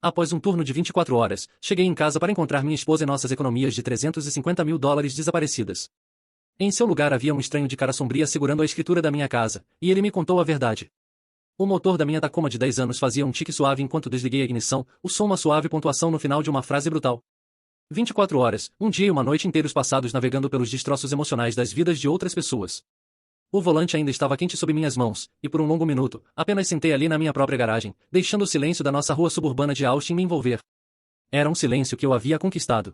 Após um turno de 24 horas, cheguei em casa para encontrar minha esposa e nossas economias de $350 mil desaparecidas. Em seu lugar havia um estranho de cara sombria segurando a escritura da minha casa, e ele me contou a verdade. O motor da minha Tacoma de 10 anos fazia um tique suave enquanto desliguei a ignição, o som uma suave pontuação no final de uma frase brutal. 24 horas, um dia e uma noite inteiros passados navegando pelos destroços emocionais das vidas de outras pessoas. O volante ainda estava quente sob minhas mãos, e por um longo minuto, apenas sentei ali na minha própria garagem, deixando o silêncio da nossa rua suburbana de Austin me envolver. Era um silêncio que eu havia conquistado.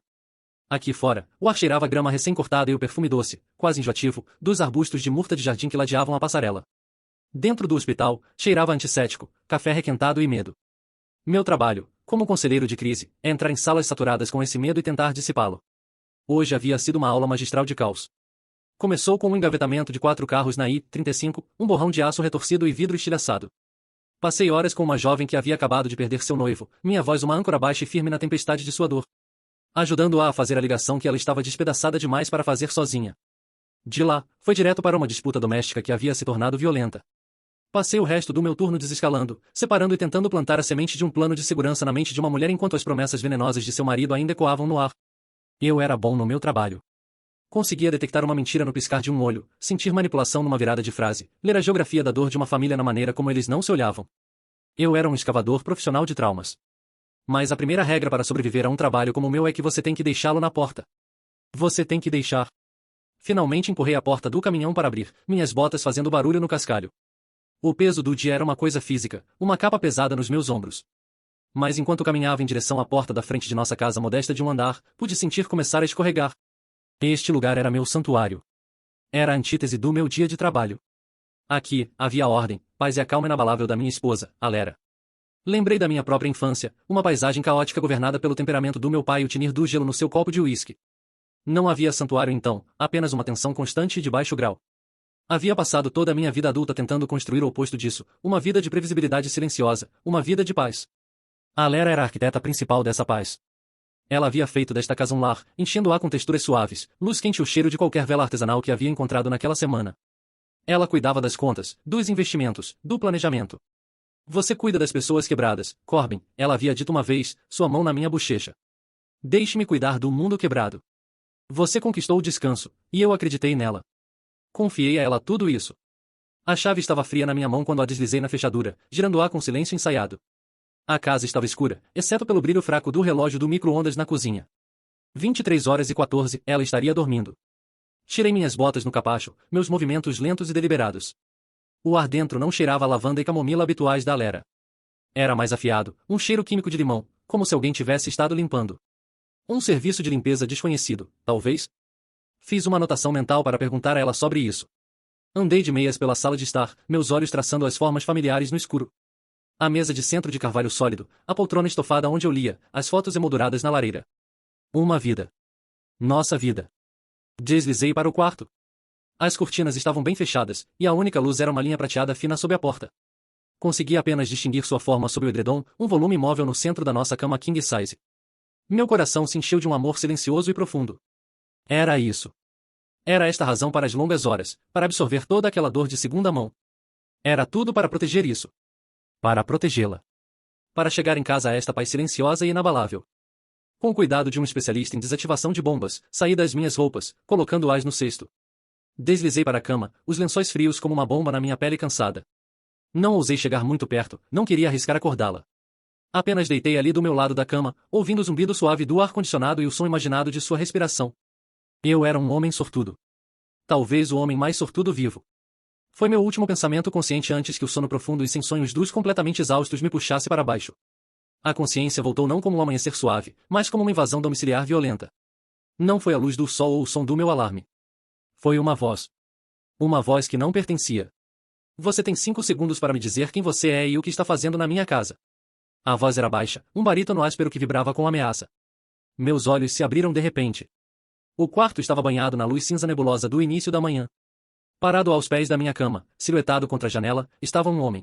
Aqui fora, o ar cheirava grama recém-cortada e o perfume doce, quase enjoativo, dos arbustos de murta de jardim que ladeavam a passarela. Dentro do hospital, cheirava antisséptico, café requentado e medo. Meu trabalho, como conselheiro de crise, é entrar em salas saturadas com esse medo e tentar dissipá-lo. Hoje havia sido uma aula magistral de caos. Começou com o engavetamento de 4 carros na I-35, um borrão de aço retorcido e vidro estilhaçado. Passei horas com uma jovem que havia acabado de perder seu noivo, minha voz uma âncora baixa e firme na tempestade de sua dor. Ajudando-a a fazer a ligação que ela estava despedaçada demais para fazer sozinha. De lá, foi direto para uma disputa doméstica que havia se tornado violenta. Passei o resto do meu turno desescalando, separando e tentando plantar a semente de um plano de segurança na mente de uma mulher enquanto as promessas venenosas de seu marido ainda ecoavam no ar. Eu era bom no meu trabalho. Conseguia detectar uma mentira no piscar de um olho, sentir manipulação numa virada de frase, ler a geografia da dor de uma família na maneira como eles não se olhavam. Eu era um escavador profissional de traumas. Mas a primeira regra para sobreviver a um trabalho como o meu é que você tem que deixá-lo na porta. Você tem que deixar. Finalmente empurrei a porta do caminhão para abrir, minhas botas fazendo barulho no cascalho. O peso do dia era uma coisa física, uma capa pesada nos meus ombros. Mas enquanto caminhava em direção à porta da frente de nossa casa modesta de um andar, pude sentir começar a escorregar. Este lugar era meu santuário. Era a antítese do meu dia de trabalho. Aqui, havia a ordem, paz e a calma inabalável da minha esposa, a Lera. Lembrei da minha própria infância, uma paisagem caótica governada pelo temperamento do meu pai e o tinir do gelo no seu copo de uísque. Não havia santuário então, apenas uma tensão constante e de baixo grau. Havia passado toda a minha vida adulta tentando construir o oposto disso, uma vida de previsibilidade silenciosa, uma vida de paz. A Lera era a arquiteta principal dessa paz. Ela havia feito desta casa um lar, enchendo-a com texturas suaves, luz quente e o cheiro de qualquer vela artesanal que havia encontrado naquela semana. Ela cuidava das contas, dos investimentos, do planejamento. Você cuida das pessoas quebradas, Corbin, ela havia dito uma vez, sua mão na minha bochecha. Deixe-me cuidar do mundo quebrado. Você conquistou o descanso, e eu acreditei nela. Confiei a ela tudo isso. A chave estava fria na minha mão quando a deslizei na fechadura, girando-a com silêncio ensaiado. A casa estava escura, exceto pelo brilho fraco do relógio do micro-ondas na cozinha. 23h14, ela estaria dormindo. Tirei minhas botas no capacho, meus movimentos lentos e deliberados. O ar dentro não cheirava a lavanda e camomila habituais da Lera. Era mais afiado, um cheiro químico de limão, como se alguém tivesse estado limpando. Um serviço de limpeza desconhecido, talvez? Fiz uma anotação mental para perguntar a ela sobre isso. Andei de meias pela sala de estar, meus olhos traçando as formas familiares no escuro. A mesa de centro de carvalho sólido, a poltrona estofada onde eu lia, as fotos emolduradas na lareira. Uma vida. Nossa vida. Deslizei para o quarto. As cortinas estavam bem fechadas, e a única luz era uma linha prateada fina sob a porta. Consegui apenas distinguir sua forma sob o edredom, um volume imóvel no centro da nossa cama king size. Meu coração se encheu de um amor silencioso e profundo. Era isso. Era esta razão para as longas horas, para absorver toda aquela dor de segunda mão. Era tudo para proteger isso. Para protegê-la. Para chegar em casa a esta paz silenciosa e inabalável. Com o cuidado de um especialista em desativação de bombas, saí das minhas roupas, colocando-as no cesto. Deslizei para a cama, os lençóis frios como uma bomba na minha pele cansada. Não ousei chegar muito perto, não queria arriscar acordá-la. Apenas deitei ali do meu lado da cama, ouvindo o zumbido suave do ar-condicionado e o som imaginado de sua respiração. Eu era um homem sortudo. Talvez o homem mais sortudo vivo. Foi meu último pensamento consciente antes que o sono profundo e sem sonhos dos completamente exaustos me puxasse para baixo. A consciência voltou não como um amanhecer suave, mas como uma invasão domiciliar violenta. Não foi a luz do sol ou o som do meu alarme. Foi uma voz. Uma voz que não pertencia. Você tem 5 segundos para me dizer quem você é e o que está fazendo na minha casa. A voz era baixa, um barítono áspero que vibrava com ameaça. Meus olhos se abriram de repente. O quarto estava banhado na luz cinza nebulosa do início da manhã. Parado aos pés da minha cama, silhuetado contra a janela, estava um homem.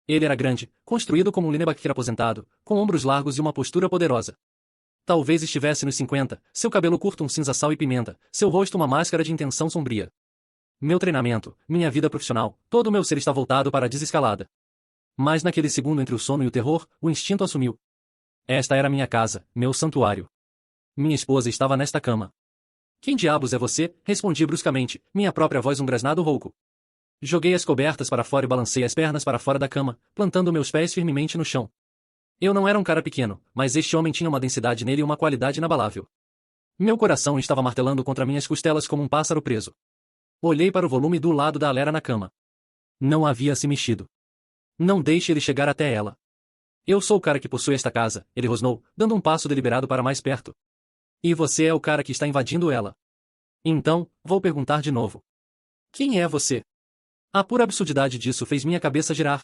Ele era grande, construído como um linebacker aposentado, com ombros largos e uma postura poderosa. Talvez estivesse nos 50, seu cabelo curto um cinza sal e pimenta, seu rosto uma máscara de intenção sombria. Meu treinamento, minha vida profissional, todo o meu ser está voltado para a desescalada. Mas naquele segundo entre o sono e o terror, o instinto assumiu. Esta era minha casa, meu santuário. Minha esposa estava nesta cama. Quem diabos é você? Respondi bruscamente, minha própria voz um grasnado rouco. Joguei as cobertas para fora e balancei as pernas para fora da cama, plantando meus pés firmemente no chão. Eu não era um cara pequeno, mas este homem tinha uma densidade nele e uma qualidade inabalável. Meu coração estava martelando contra minhas costelas como um pássaro preso. Olhei para o volume do lado da Alera na cama. Não havia se mexido. Não deixe ele chegar até ela. Eu sou o cara que possui esta casa, ele rosnou, dando um passo deliberado para mais perto. E você é o cara que está invadindo ela. Então, vou perguntar de novo. Quem é você? A pura absurdidade disso fez minha cabeça girar.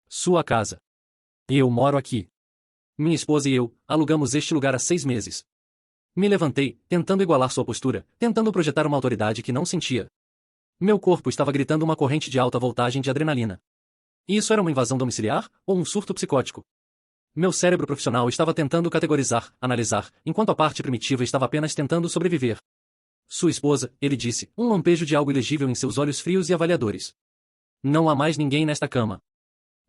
Sua casa. Eu moro aqui. Minha esposa e eu alugamos este lugar há 6 meses. Me levantei, tentando igualar sua postura, tentando projetar uma autoridade que não sentia. Meu corpo estava gritando uma corrente de alta voltagem de adrenalina. Isso era uma invasão domiciliar ou um surto psicótico? Meu cérebro profissional estava tentando categorizar, analisar, enquanto a parte primitiva estava apenas tentando sobreviver. Sua esposa, ele disse, um lampejo de algo ilegível em seus olhos frios e avaliadores. Não há mais ninguém nesta cama.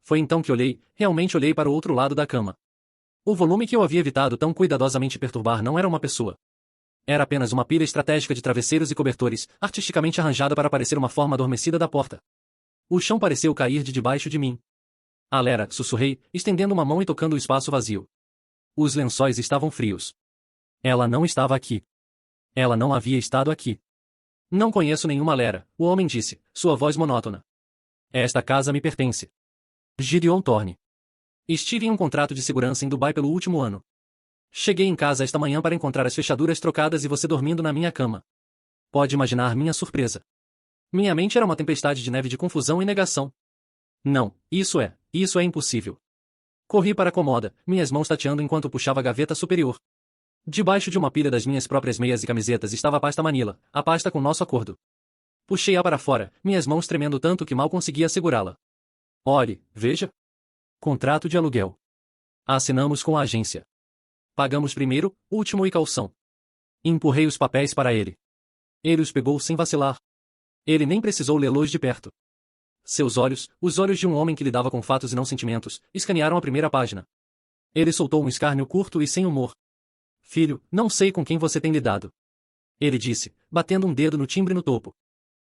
Foi então que olhei, realmente olhei para o outro lado da cama. O volume que eu havia evitado tão cuidadosamente perturbar não era uma pessoa. Era apenas uma pilha estratégica de travesseiros e cobertores, artisticamente arranjada para parecer uma forma adormecida da porta. O chão pareceu cair de debaixo de mim. Alera, sussurrei, estendendo uma mão e tocando o espaço vazio. Os lençóis estavam frios. Ela não estava aqui. Ela não havia estado aqui. Não conheço nenhuma Alera, o homem disse, sua voz monótona. Esta casa me pertence. Gideon Thorne. Estive em um contrato de segurança em Dubai pelo último ano. Cheguei em casa esta manhã para encontrar as fechaduras trocadas e você dormindo na minha cama. Pode imaginar minha surpresa. Minha mente era uma tempestade de neve de confusão e negação. Não, isso é impossível. Corri para a comoda, minhas mãos tateando enquanto puxava a gaveta superior. Debaixo de uma pilha das minhas próprias meias e camisetas estava a pasta Manila, a pasta com nosso acordo. Puxei-a para fora, minhas mãos tremendo tanto que mal conseguia segurá-la. Olhe, veja. Contrato de aluguel. Assinamos com a agência. Pagamos primeiro, último e calção. Empurrei os papéis para ele. Ele os pegou sem vacilar. Ele nem precisou lê-los de perto. Seus olhos, os olhos de um homem que lidava com fatos e não sentimentos, escanearam a primeira página. Ele soltou um escárnio curto e sem humor. Filho, não sei com quem você tem lidado. Ele disse, batendo um dedo no timbre no topo.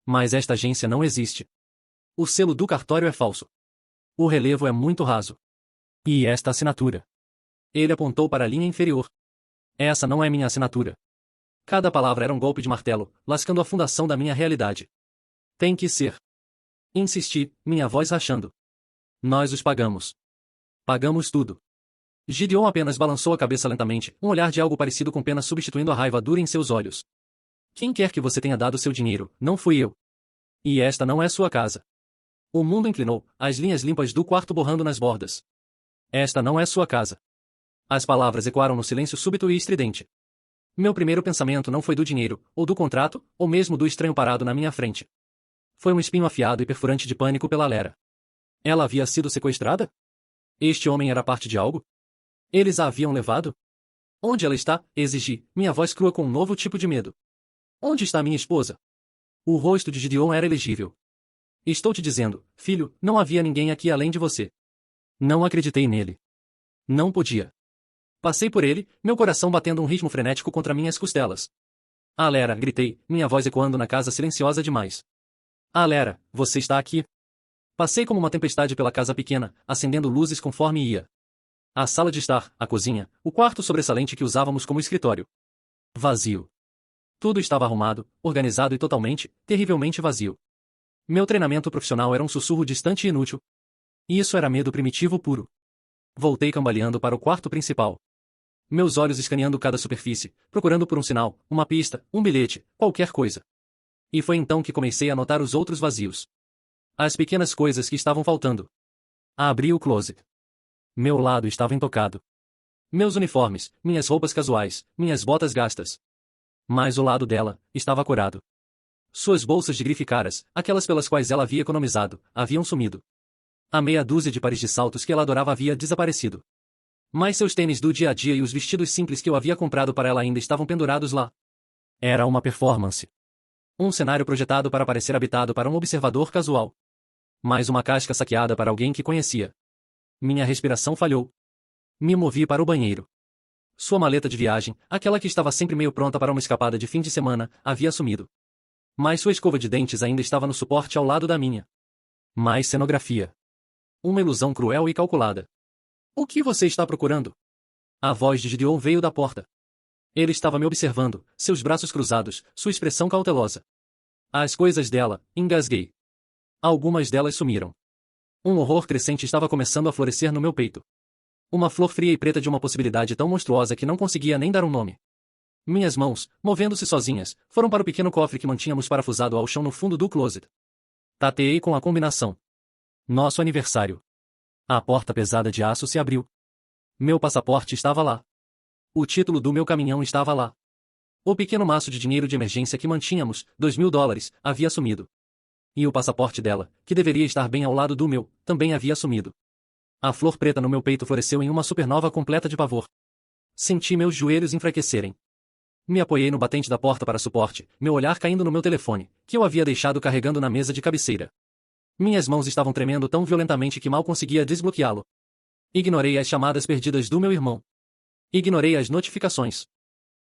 Mas esta agência não existe. O selo do cartório é falso. O relevo é muito raso. E esta assinatura? Ele apontou para a linha inferior. Essa não é minha assinatura. Cada palavra era um golpe de martelo, lascando a fundação da minha realidade. Tem que ser. Insisti, minha voz rachando. Nós os pagamos. Pagamos tudo. Gideon apenas balançou a cabeça lentamente, um olhar de algo parecido com pena substituindo a raiva dura em seus olhos. Quem quer que você tenha dado seu dinheiro, não fui eu. E esta não é sua casa. O mundo inclinou, as linhas limpas do quarto borrando nas bordas. Esta não é sua casa. As palavras ecoaram no silêncio súbito e estridente. Meu primeiro pensamento não foi do dinheiro, ou do contrato, ou mesmo do estranho parado na minha frente. Foi um espinho afiado e perfurante de pânico pela Alera. Ela havia sido sequestrada? Este homem era parte de algo? Eles a haviam levado? Onde ela está? Exigi, minha voz crua com um novo tipo de medo. Onde está minha esposa? O rosto de Gideon era elegível. Estou te dizendo, filho, não havia ninguém aqui além de você. Não acreditei nele. Não podia. Passei por ele, meu coração batendo um ritmo frenético contra minhas costelas. Alera, gritei, minha voz ecoando na casa silenciosa demais. Alera, você está aqui? Passei como uma tempestade pela casa pequena, acendendo luzes conforme ia. A sala de estar, a cozinha, o quarto sobressalente que usávamos como escritório. Vazio. Tudo estava arrumado, organizado e totalmente, terrivelmente vazio. Meu treinamento profissional era um sussurro distante e inútil. E isso era medo primitivo puro. Voltei cambaleando para o quarto principal. Meus olhos escaneando cada superfície, procurando por um sinal, uma pista, um bilhete, qualquer coisa. E foi então que comecei a notar os outros vazios. As pequenas coisas que estavam faltando. Abri o closet. Meu lado estava intocado. Meus uniformes, minhas roupas casuais, minhas botas gastas. Mas o lado dela estava curado. Suas bolsas de grife caras, aquelas pelas quais ela havia economizado, haviam sumido. A meia dúzia de pares de saltos que ela adorava havia desaparecido. Mas seus tênis do dia a dia e os vestidos simples que eu havia comprado para ela ainda estavam pendurados lá. Era uma performance. Um cenário projetado para parecer habitado para um observador casual. Mais uma casca saqueada para alguém que conhecia. Minha respiração falhou. Me movi para o banheiro. Sua maleta de viagem, aquela que estava sempre meio pronta para uma escapada de fim de semana, havia sumido. Mas sua escova de dentes ainda estava no suporte ao lado da minha. Mais cenografia. Uma ilusão cruel e calculada. O que você está procurando? A voz de Gideon veio da porta. Ele estava me observando, seus braços cruzados, sua expressão cautelosa. As coisas dela, engasguei. Algumas delas sumiram. Um horror crescente estava começando a florescer no meu peito. Uma flor fria e preta de uma possibilidade tão monstruosa que não conseguia nem dar um nome. Minhas mãos, movendo-se sozinhas, foram para o pequeno cofre que mantínhamos parafusado ao chão no fundo do closet. Tateei com a combinação. Nosso aniversário. A porta pesada de aço se abriu. Meu passaporte estava lá. O título do meu caminhão estava lá. O pequeno maço de dinheiro de emergência que mantínhamos, $2.000, havia sumido. E o passaporte dela, que deveria estar bem ao lado do meu, também havia sumido. A flor preta no meu peito floresceu em uma supernova completa de pavor. Senti meus joelhos enfraquecerem. Me apoiei no batente da porta para suporte, meu olhar caindo no meu telefone, que eu havia deixado carregando na mesa de cabeceira. Minhas mãos estavam tremendo tão violentamente que mal conseguia desbloqueá-lo. Ignorei as chamadas perdidas do meu irmão. Ignorei as notificações.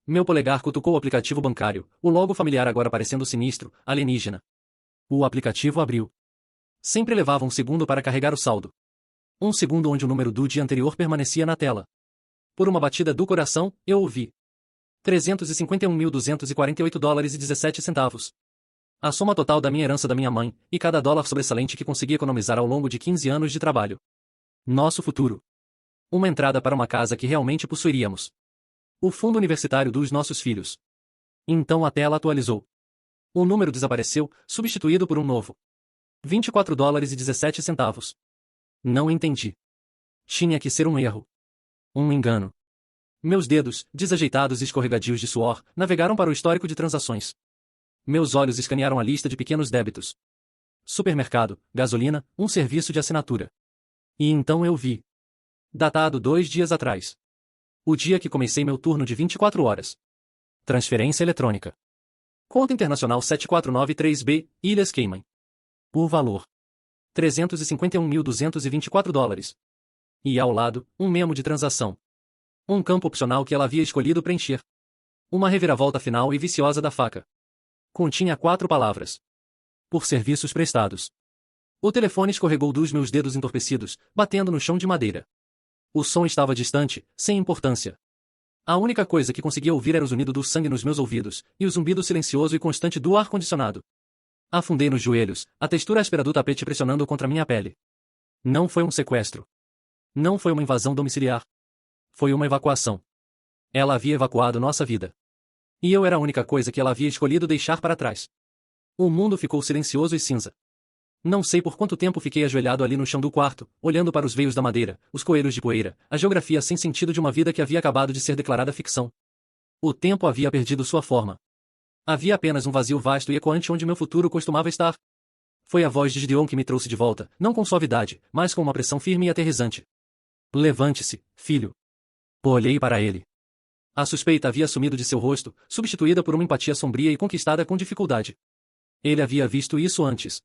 Meu polegar cutucou o aplicativo bancário, o logo familiar agora parecendo sinistro, alienígena. O aplicativo abriu. Sempre levava um segundo para carregar o saldo. Um segundo onde o número do dia anterior permanecia na tela. Por uma batida do coração, eu ouvi. $351.248,17. A soma total da minha herança da minha mãe, e cada dólar sobressalente que consegui economizar ao longo de 15 anos de trabalho. Nosso futuro. Uma entrada para uma casa que realmente possuiríamos. O fundo universitário dos nossos filhos. Então a tela atualizou. O número desapareceu, substituído por um novo. $24,17. Não entendi. Tinha que ser um erro. Um engano. Meus dedos, desajeitados e escorregadios de suor, navegaram para o histórico de transações. Meus olhos escanearam a lista de pequenos débitos. Supermercado, gasolina, um serviço de assinatura. E então eu vi. Datado 2 dias atrás. O dia que comecei meu turno de 24 horas. Transferência eletrônica. Conta Internacional 7493B, Ilhas Cayman. O valor. $351.224. E ao lado, um memo de transação. Um campo opcional que ela havia escolhido preencher. Uma reviravolta final e viciosa da faca. Continha 4 palavras. Por serviços prestados. O telefone escorregou dos meus dedos entorpecidos, batendo no chão de madeira. O som estava distante, sem importância. A única coisa que conseguia ouvir era o zunido do sangue nos meus ouvidos, e o zumbido silencioso e constante do ar-condicionado. Afundei nos joelhos, a textura áspera do tapete pressionando contra minha pele. Não foi um sequestro. Não foi uma invasão domiciliar. Foi uma evacuação. Ela havia evacuado nossa vida. E eu era a única coisa que ela havia escolhido deixar para trás. O mundo ficou silencioso e cinza. Não sei por quanto tempo fiquei ajoelhado ali no chão do quarto, olhando para os veios da madeira, os coelhos de poeira, a geografia sem sentido de uma vida que havia acabado de ser declarada ficção. O tempo havia perdido sua forma. Havia apenas um vazio vasto e ecoante onde meu futuro costumava estar. Foi a voz de Gideon que me trouxe de volta, não com suavidade, mas com uma pressão firme e aterrizante. Levante-se, filho. Olhei para ele. A suspeita havia sumido de seu rosto, substituída por uma empatia sombria e conquistada com dificuldade. Ele havia visto isso antes.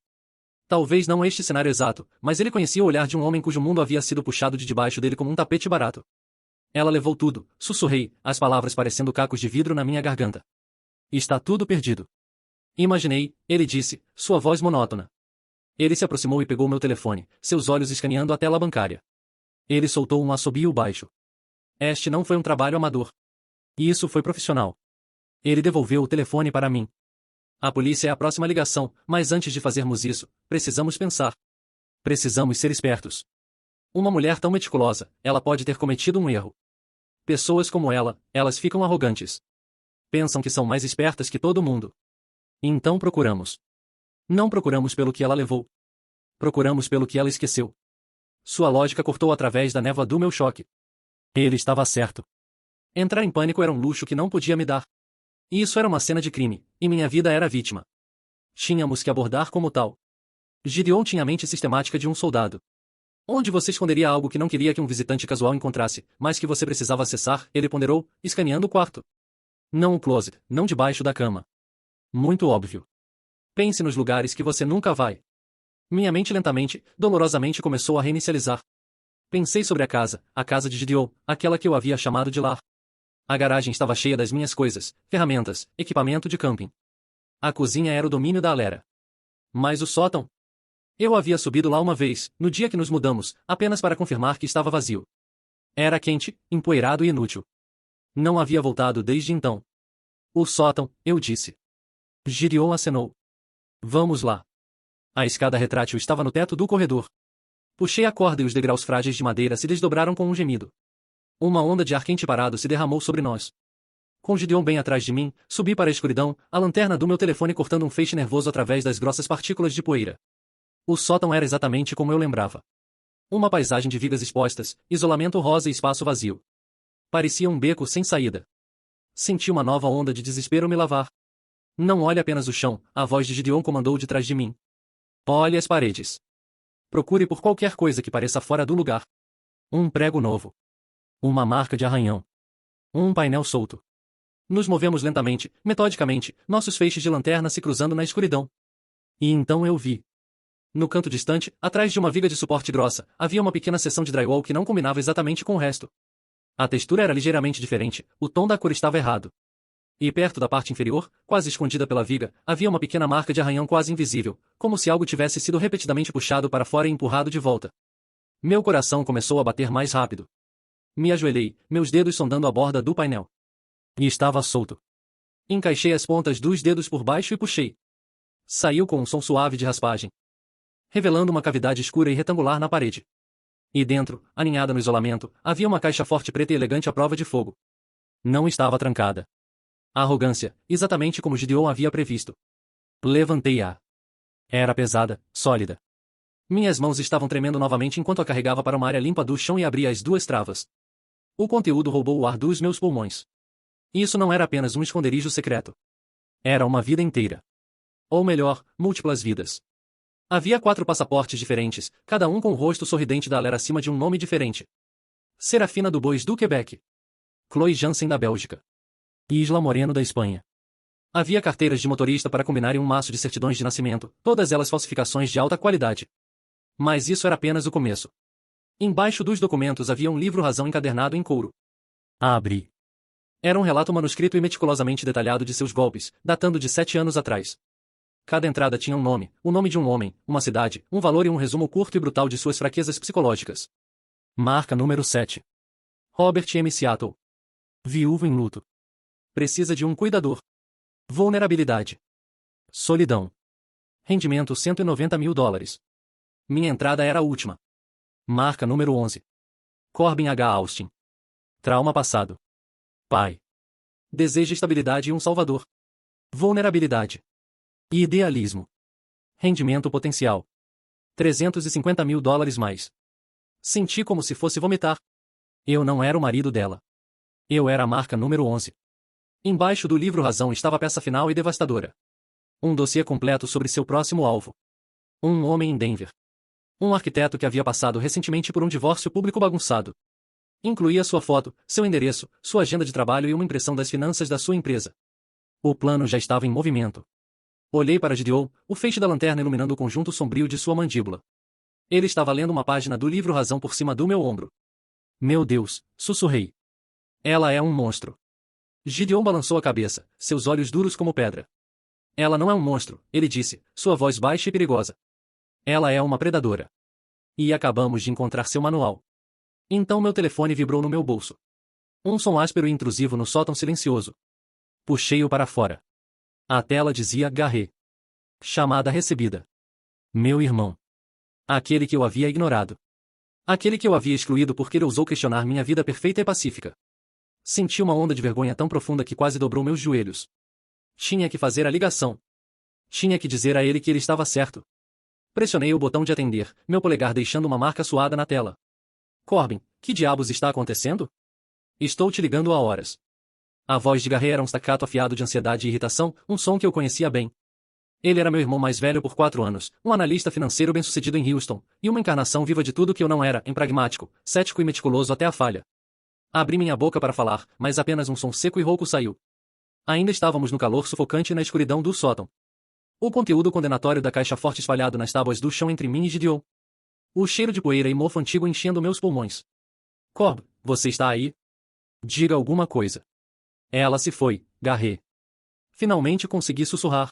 Talvez não este cenário exato, mas ele conhecia o olhar de um homem cujo mundo havia sido puxado de debaixo dele como um tapete barato. Ela levou tudo, sussurrei, as palavras parecendo cacos de vidro na minha garganta. Está tudo perdido. Imaginei, ele disse, sua voz monótona. Ele se aproximou e pegou meu telefone, seus olhos escaneando a tela bancária. Ele soltou um assobio baixo. Este não foi um trabalho amador. Isso foi profissional. Ele devolveu o telefone para mim. A polícia é a próxima ligação, mas antes de fazermos isso, precisamos pensar. Precisamos ser espertos. Uma mulher tão meticulosa, ela pode ter cometido um erro. Pessoas como ela, elas ficam arrogantes. Pensam que são mais espertas que todo mundo. Então procuramos. Não procuramos pelo que ela levou. Procuramos pelo que ela esqueceu. Sua lógica cortou através da névoa do meu choque. Ele estava certo. Entrar em pânico era um luxo que não podia me dar. Isso era uma cena de crime, e minha vida era vítima. Tínhamos que abordar como tal. Gideon tinha a mente sistemática de um soldado. Onde você esconderia algo que não queria que um visitante casual encontrasse, mas que você precisava acessar, ele ponderou, escaneando o quarto. Não o closet, não debaixo da cama. Muito óbvio. Pense nos lugares que você nunca vai. Minha mente lentamente, dolorosamente começou a reinicializar. Pensei sobre a casa de Gideon, aquela que eu havia chamado de lar. A garagem estava cheia das minhas coisas, ferramentas, equipamento de camping. A cozinha era o domínio da Alera. Mas o sótão? Eu havia subido lá uma vez, no dia que nos mudamos, apenas para confirmar que estava vazio. Era quente, empoeirado e inútil. Não havia voltado desde então. O sótão, eu disse. Gideon acenou. Vamos lá. A escada retrátil estava no teto do corredor. Puxei a corda e os degraus frágeis de madeira se desdobraram com um gemido. Uma onda de ar quente parado se derramou sobre nós. Com Gideon bem atrás de mim, subi para a escuridão, a lanterna do meu telefone cortando um feixe nervoso através das grossas partículas de poeira. O sótão era exatamente como eu lembrava. Uma paisagem de vigas expostas, isolamento rosa e espaço vazio. Parecia um beco sem saída. Senti uma nova onda de desespero me lavar. Não olhe apenas o chão, a voz de Gideon comandou de trás de mim. Olhe as paredes. Procure por qualquer coisa que pareça fora do lugar. Um prego novo. Uma marca de arranhão. Um painel solto. Nos movemos lentamente, metodicamente, nossos feixes de lanterna se cruzando na escuridão. E então eu vi. No canto distante, atrás de uma viga de suporte grossa, havia uma pequena seção de drywall que não combinava exatamente com o resto. A textura era ligeiramente diferente, o tom da cor estava errado. E perto da parte inferior, quase escondida pela viga, havia uma pequena marca de arranhão quase invisível, como se algo tivesse sido repetidamente puxado para fora e empurrado de volta. Meu coração começou a bater mais rápido. Me ajoelhei, meus dedos sondando a borda do painel. E estava solto. Encaixei as pontas dos dedos por baixo e puxei. Saiu com um som suave de raspagem, revelando uma cavidade escura e retangular na parede. E dentro, aninhada no isolamento, havia uma caixa forte preta e elegante à prova de fogo. Não estava trancada. A arrogância, exatamente como Gideon havia previsto. Levantei-a. Era pesada, sólida. Minhas mãos estavam tremendo novamente enquanto a carregava para uma área limpa do chão e abria as duas travas. O conteúdo roubou o ar dos meus pulmões. Isso não era apenas um esconderijo secreto. Era uma vida inteira. Ou melhor, múltiplas vidas. Havia 4 passaportes diferentes, cada um com o rosto sorridente da Alera acima de um nome diferente. Serafina do Bois do Quebec. Chloe Jansen da Bélgica. Isla Moreno da Espanha. Havia carteiras de motorista para combinar em um maço de certidões de nascimento, todas elas falsificações de alta qualidade. Mas isso era apenas o começo. Embaixo dos documentos havia um livro-razão encadernado em couro. Abri. Era um relato manuscrito e meticulosamente detalhado de seus golpes, datando de 7 anos atrás. Cada entrada tinha um nome, o nome de um homem, uma cidade, um valor e um resumo curto e brutal de suas fraquezas psicológicas. Marca número 7. Robert M. Seattle. Viúvo em luto. Precisa de um cuidador. Vulnerabilidade. Solidão. Rendimento $190 mil. Minha entrada era a última. Marca número 11. Corbin H. Austin. Trauma passado. Pai. Deseja estabilidade e um salvador. Vulnerabilidade. E idealismo. Rendimento potencial. $350 mil mais. Senti como se fosse vomitar. Eu não era o marido dela. Eu era a marca número 11. Embaixo do livro-razão estava a peça final e devastadora. Um dossiê completo sobre seu próximo alvo. Um homem em Denver. Um arquiteto que havia passado recentemente por um divórcio público bagunçado. Incluía sua foto, seu endereço, sua agenda de trabalho e uma impressão das finanças da sua empresa. O plano já estava em movimento. Olhei para Gideon, o feixe da lanterna iluminando o conjunto sombrio de sua mandíbula. Ele estava lendo uma página do livro-razão por cima do meu ombro. Meu Deus, sussurrei. Ela é um monstro. Gideon balançou a cabeça, seus olhos duros como pedra. Ela não é um monstro, ele disse, sua voz baixa e perigosa. Ela é uma predadora. E acabamos de encontrar seu manual. Então meu telefone vibrou no meu bolso. Um som áspero e intrusivo no sótão silencioso. Puxei-o para fora. A tela dizia Garret. Chamada recebida. Meu irmão. Aquele que eu havia ignorado. Aquele que eu havia excluído porque ele ousou questionar minha vida perfeita e pacífica. Senti uma onda de vergonha tão profunda que quase dobrou meus joelhos. Tinha que fazer a ligação. Tinha que dizer a ele que ele estava certo. Pressionei o botão de atender, meu polegar deixando uma marca suada na tela. Corbin, que diabos está acontecendo? Estou te ligando há horas. A voz de Garret era um staccato afiado de ansiedade e irritação, um som que eu conhecia bem. Ele era meu irmão mais velho por 4 anos, um analista financeiro bem-sucedido em Houston, e uma encarnação viva de tudo que eu não era, em pragmático, cético e meticuloso até a falha. Abri minha boca para falar, mas apenas um som seco e rouco saiu. Ainda estávamos no calor sufocante e na escuridão do sótão. O conteúdo condenatório da caixa forte espalhado nas tábuas do chão entre mim e Gideon. O cheiro de poeira e mofo antigo enchendo meus pulmões. Cobb, você está aí? Diga alguma coisa. Ela se foi, Garrett. Finalmente consegui sussurrar.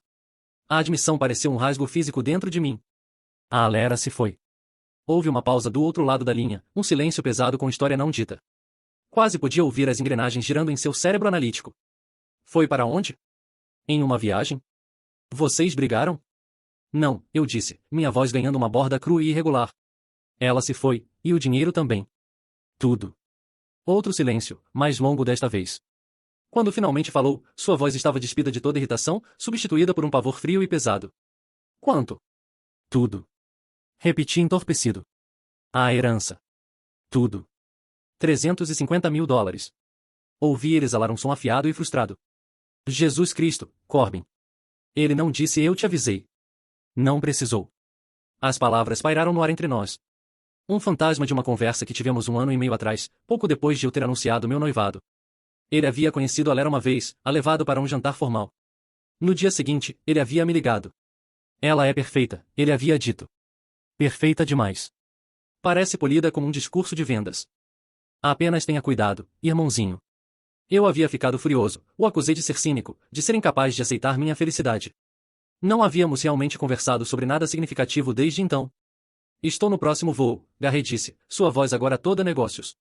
A admissão pareceu um rasgo físico dentro de mim. A Alera se foi. Houve uma pausa do outro lado da linha, um silêncio pesado com história não dita. Quase podia ouvir as engrenagens girando em seu cérebro analítico. Foi para onde? Em uma viagem? Vocês brigaram? Não, eu disse, minha voz ganhando uma borda crua e irregular. Ela se foi, e o dinheiro também. Tudo. Outro silêncio, mais longo desta vez. Quando finalmente falou, sua voz estava despida de toda irritação, substituída por um pavor frio e pesado. Quanto? Tudo. Repeti entorpecido. A herança. Tudo. 350 mil dólares. Ouvi ele exalar um som afiado e frustrado. Jesus Cristo, Corbin. Ele não disse eu te avisei. Não precisou. As palavras pairaram no ar entre nós. Um fantasma de uma conversa que tivemos 1 ano e meio atrás, pouco depois de eu ter anunciado meu noivado. Ele havia conhecido a Lera uma vez, a levado para um jantar formal. No dia seguinte, ele havia me ligado. Ela é perfeita, ele havia dito. Perfeita demais. Parece polida como um discurso de vendas. Apenas tenha cuidado, irmãozinho. Eu havia ficado furioso, o acusei de ser cínico, de ser incapaz de aceitar minha felicidade. Não havíamos realmente conversado sobre nada significativo desde então. Estou no próximo voo, Garrett disse, sua voz agora toda negócios.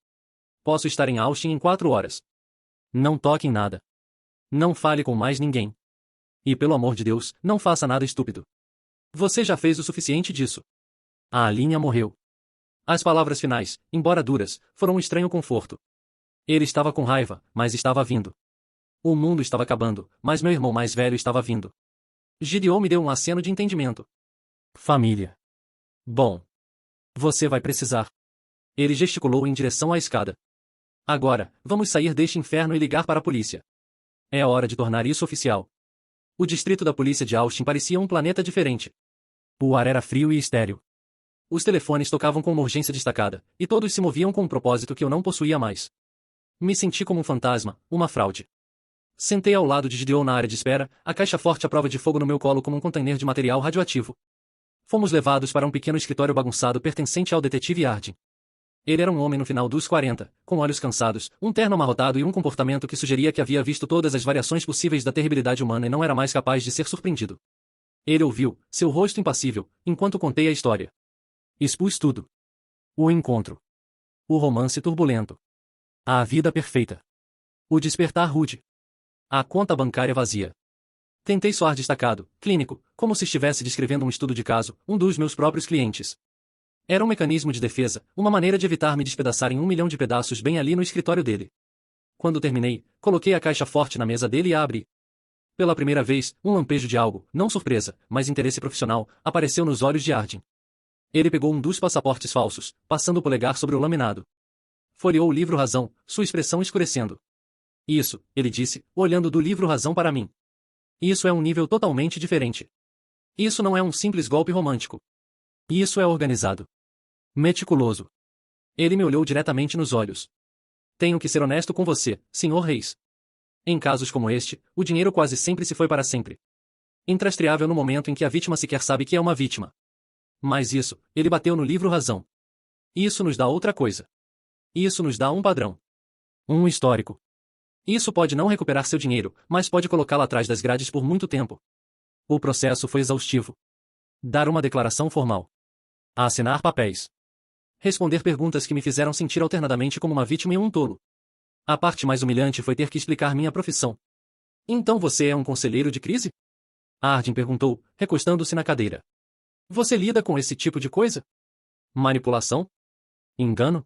Posso estar em Austin em 4 horas. Não toque em nada. Não fale com mais ninguém. E pelo amor de Deus, não faça nada estúpido. Você já fez o suficiente disso. A linha morreu. As palavras finais, embora duras, foram um estranho conforto. Ele estava com raiva, mas estava vindo. O mundo estava acabando, mas meu irmão mais velho estava vindo. Gideon me deu um aceno de entendimento. Família. Bom. Você vai precisar. Ele gesticulou em direção à escada. Agora, vamos sair deste inferno e ligar para a polícia. É hora de tornar isso oficial. O distrito da polícia de Austin parecia um planeta diferente. O ar era frio e estéril. Os telefones tocavam com uma urgência destacada, e todos se moviam com um propósito que eu não possuía mais. Me senti como um fantasma, uma fraude. Sentei ao lado de Gideon na área de espera, a caixa forte à prova de fogo no meu colo como um container de material radioativo. Fomos levados para um pequeno escritório bagunçado pertencente ao detetive Hardin. Ele era um homem no final dos 40, com olhos cansados, um terno amarrotado e um comportamento que sugeria que havia visto todas as variações possíveis da terribilidade humana e não era mais capaz de ser surpreendido. Ele ouviu, seu rosto impassível, enquanto contei a história. Expus tudo. O encontro. O romance turbulento. A vida perfeita. O despertar rude. A conta bancária vazia. Tentei soar destacado, clínico, como se estivesse descrevendo um estudo de caso, um dos meus próprios clientes. Era um mecanismo de defesa, uma maneira de evitar me despedaçar em 1 milhão de pedaços bem ali no escritório dele. Quando terminei, coloquei a caixa forte na mesa dele e a abri. Pela primeira vez, um lampejo de algo, não surpresa, mas interesse profissional, apareceu nos olhos de Hardin. Ele pegou um dos passaportes falsos, passando o polegar sobre o laminado. Folheou o livro Razão, sua expressão escurecendo. Isso, ele disse, olhando do livro Razão para mim. Isso é um nível totalmente diferente. Isso não é um simples golpe romântico. Isso é organizado. Meticuloso. Ele me olhou diretamente nos olhos. Tenho que ser honesto com você, Sr. Reis. Em casos como este, o dinheiro quase sempre se foi para sempre. Inrastreável no momento em que a vítima sequer sabe que é uma vítima. Mas isso, ele bateu no livro Razão. Isso nos dá outra coisa. Isso nos dá um padrão. Um histórico. Isso pode não recuperar seu dinheiro, mas pode colocá-lo atrás das grades por muito tempo. O processo foi exaustivo. Dar uma declaração formal. Assinar papéis. Responder perguntas que me fizeram sentir alternadamente como uma vítima e um tolo. A parte mais humilhante foi ter que explicar minha profissão. Então você é um conselheiro de crise? Hardin perguntou, recostando-se na cadeira. Você lida com esse tipo de coisa? Manipulação? Engano?